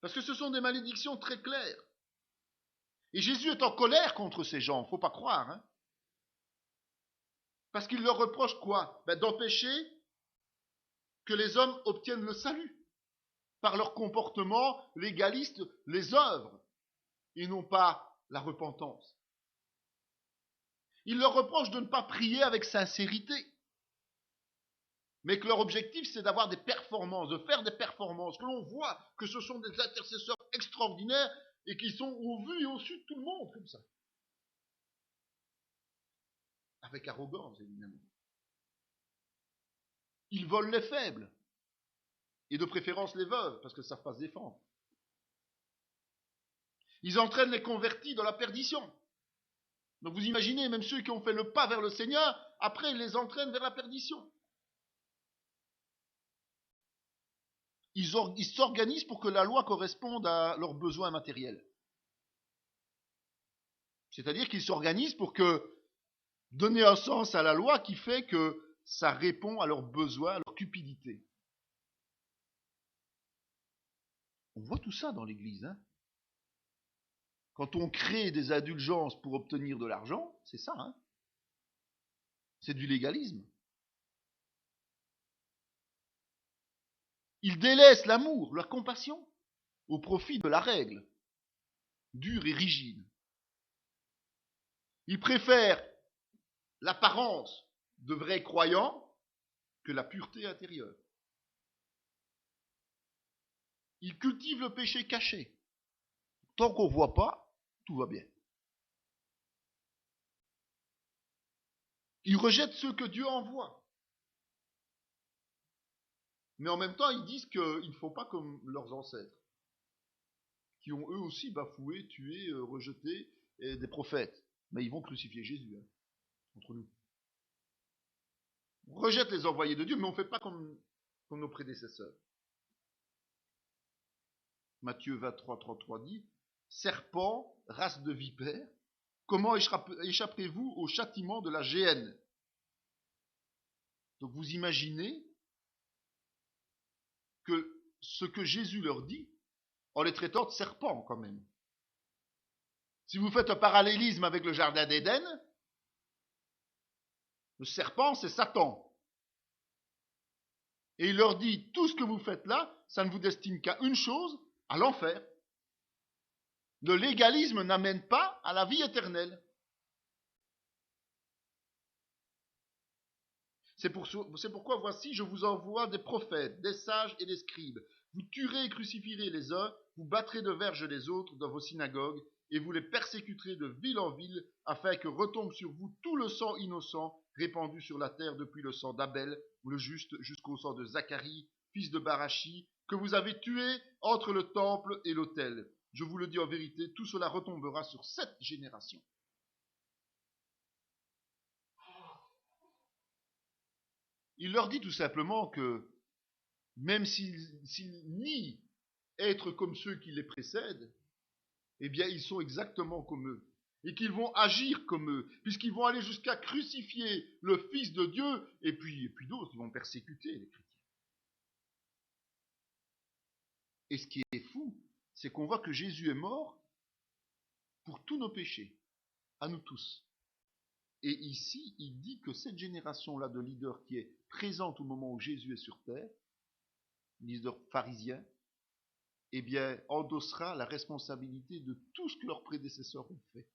Parce que ce sont des malédictions très claires. Et Jésus est en colère contre ces gens, il ne faut pas croire. Hein. Parce qu'il leur reproche quoi? D'empêcher que les hommes obtiennent le salut. Par leur comportement légaliste, les œuvres, et non pas la repentance. Il leur reproche de ne pas prier avec sincérité. Mais que leur objectif, c'est d'avoir des performances, de faire des performances, que l'on voit que ce sont des intercesseurs extraordinaires et qui sont au vu et au su de tout le monde, comme ça. Avec arrogance, évidemment. Ils volent les faibles, et de préférence les veuves, parce que ça ne savent pas se défendre. Ils entraînent les convertis dans la perdition. Donc vous imaginez, même ceux qui ont fait le pas vers le Seigneur, après ils les entraînent vers la perdition. Ils s'organisent pour que la loi corresponde à leurs besoins matériels. C'est-à-dire qu'ils s'organisent pour que donner un sens à la loi qui fait que ça répond à leurs besoins, à leur cupidité. On voit tout ça dans l'Église. Hein. Quand on crée des indulgences pour obtenir de l'argent, c'est ça. Hein. C'est du légalisme. Ils délaissent l'amour, la compassion, au profit de la règle, dure et rigide. Ils préfèrent l'apparence de vrais croyants que la pureté intérieure. Ils cultivent le péché caché. Tant qu'on ne voit pas, tout va bien. Ils rejettent ceux que Dieu envoie. Mais en même temps, ils disent qu'ils ne font pas comme leurs ancêtres, qui ont eux aussi bafoué, tué, rejeté des prophètes. Mais ils vont crucifier Jésus, hein, entre nous. On rejette les envoyés de Dieu, mais on ne fait pas comme nos prédécesseurs. Matthieu 23, 33 dit, « Serpent, race de vipères, comment échapperez-vous au châtiment de la géhenne ?» Donc vous imaginez que ce que Jésus leur dit, en les traitant de serpents quand même. Si vous faites un parallélisme avec le jardin d'Éden, le serpent c'est Satan. Et il leur dit, tout ce que vous faites là, ça ne vous destine qu'à une chose, à l'enfer. Le légalisme n'amène pas à la vie éternelle. C'est pourquoi voici, je vous envoie des prophètes, des sages et des scribes. Vous tuerez et crucifierez les uns, vous battrez de verges les autres dans vos synagogues, et vous les persécuterez de ville en ville, afin que retombe sur vous tout le sang innocent répandu sur la terre depuis le sang d'Abel, le juste, jusqu'au sang de Zacharie, fils de Barachi, que vous avez tué entre le temple et l'autel. Je vous le dis en vérité, tout cela retombera sur cette génération. Il leur dit tout simplement que même s'ils nient être comme ceux qui les précèdent, eh bien ils sont exactement comme eux. Et qu'ils vont agir comme eux, puisqu'ils vont aller jusqu'à crucifier le Fils de Dieu, et puis d'autres, ils vont persécuter les chrétiens. Et ce qui est fou, c'est qu'on voit que Jésus est mort pour tous nos péchés, à nous tous. Et ici, il dit que cette génération-là de leaders qui est présente au moment où Jésus est sur terre, leader pharisien, eh bien, endossera la responsabilité de tout ce que leurs prédécesseurs ont fait.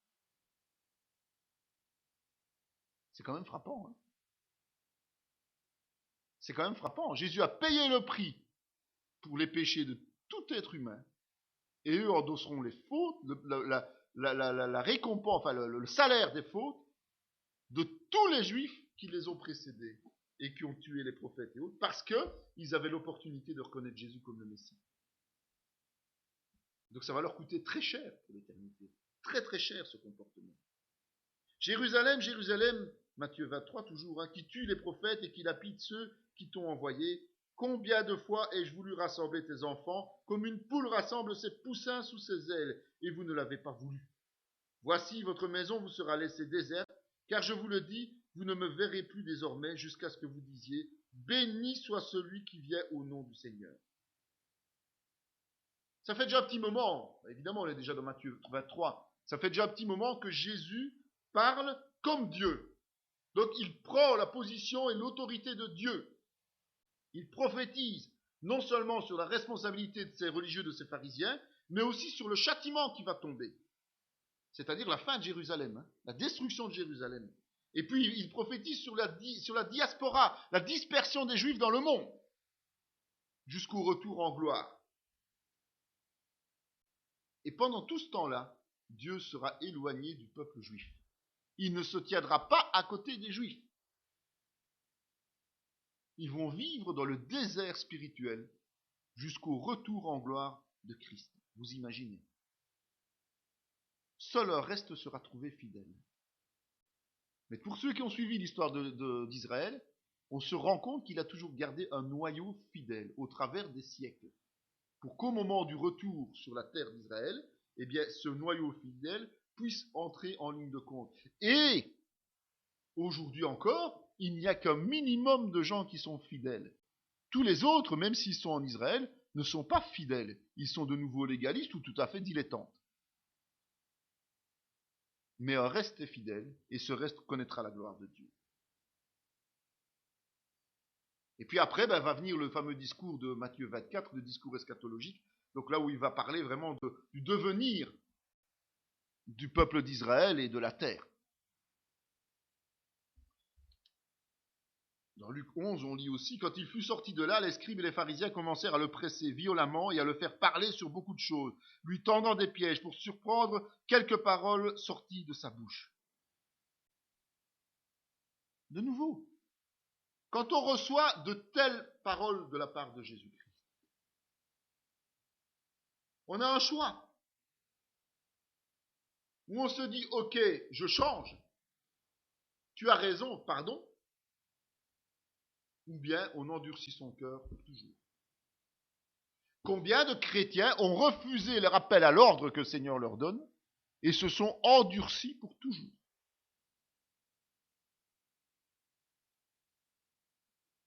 C'est quand même frappant. Hein, c'est quand même frappant. Jésus a payé le prix pour les péchés de tout être humain. Et eux endosseront les fautes, la récompense, enfin le salaire des fautes de tous les juifs qui les ont précédés et qui ont tué les prophètes et autres, parce qu'ils avaient l'opportunité de reconnaître Jésus comme le Messie. Donc ça va leur coûter très cher pour l'éternité. Très très cher ce comportement. Jérusalem, Jérusalem, Matthieu 23 toujours, hein, qui tue les prophètes et qui lapide ceux qui t'ont envoyé. Combien de fois ai-je voulu rassembler tes enfants, comme une poule rassemble ses poussins sous ses ailes, et vous ne l'avez pas voulu. Voici, votre maison vous sera laissée déserte, car je vous le dis, vous ne me verrez plus désormais jusqu'à ce que vous disiez, béni soit celui qui vient au nom du Seigneur. Ça fait déjà un petit moment, évidemment on est déjà dans Matthieu 23, ça fait déjà un petit moment que Jésus parle comme Dieu. Donc il prend la position et l'autorité de Dieu. Il prophétise non seulement sur la responsabilité de ces religieux, de ces pharisiens, mais aussi sur le châtiment qui va tomber. C'est-à-dire la fin de Jérusalem, hein, la destruction de Jérusalem. Et puis il prophétise sur la diaspora, la dispersion des Juifs dans le monde, jusqu'au retour en gloire. Et pendant tout ce temps-là, Dieu sera éloigné du peuple juif. Il ne se tiendra pas à côté des Juifs. Ils vont vivre dans le désert spirituel jusqu'au retour en gloire de Christ. Vous imaginez. Seul un reste sera trouvé fidèle. Mais pour ceux qui ont suivi l'histoire d'Israël, on se rend compte qu'il a toujours gardé un noyau fidèle au travers des siècles. Pour qu'au moment du retour sur la terre d'Israël, eh bien, ce noyau fidèle puisse entrer en ligne de compte. Et aujourd'hui encore, il n'y a qu'un minimum de gens qui sont fidèles. Tous les autres, même s'ils sont en Israël, ne sont pas fidèles. Ils sont de nouveau légalistes ou tout à fait dilettantes. Mais un reste est fidèle, et ce reste connaîtra la gloire de Dieu. Et puis après, va venir le fameux discours de Matthieu 24, le discours eschatologique, donc là où il va parler vraiment du devenir du peuple d'Israël et de la terre. Dans Luc 11, on lit aussi, quand il fut sorti de là, les scribes et les pharisiens commencèrent à le presser violemment et à le faire parler sur beaucoup de choses, lui tendant des pièges pour surprendre quelques paroles sorties de sa bouche. De nouveau, quand on reçoit de telles paroles de la part de Jésus-Christ, on a un choix. Où on se dit, ok, je change, tu as raison, pardon, ou bien on endurcit son cœur pour toujours. Combien de chrétiens ont refusé le rappel à l'ordre que le Seigneur leur donne et se sont endurcis pour toujours?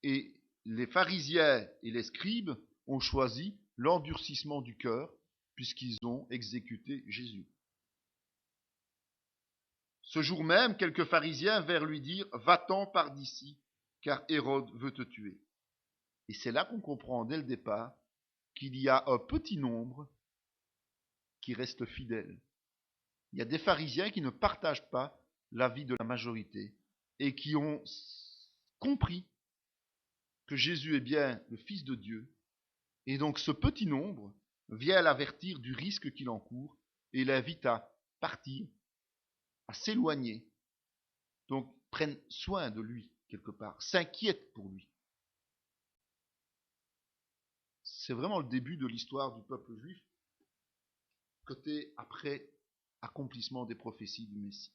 Et les pharisiens et les scribes ont choisi l'endurcissement du cœur puisqu'ils ont exécuté Jésus. Ce jour même, quelques pharisiens vinrent lui dire « Va-t'en par d'ici, car Hérode veut te tuer. » Et c'est là qu'on comprend dès le départ qu'il y a un petit nombre qui reste fidèle. Il y a des pharisiens qui ne partagent pas l'avis de la majorité et qui ont compris que Jésus est bien le Fils de Dieu. Et donc ce petit nombre vient l'avertir du risque qu'il encourt et l'invite à partir, à s'éloigner. Donc prennent soin de lui quelque part, s'inquiètent pour lui. C'est vraiment le début de l'histoire du peuple juif, côté après accomplissement des prophéties du Messie.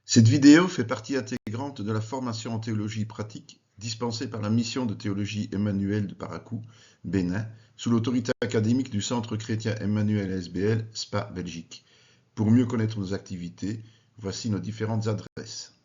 Cette vidéo fait partie intégrante de la formation en théologie pratique dispensée par la mission de théologie Emmanuel de Parakou, Bénin, sous l'autorité académique du Centre chrétien Emmanuel SBL, Spa, Belgique. Pour mieux connaître nos activités, voici nos différentes adresses.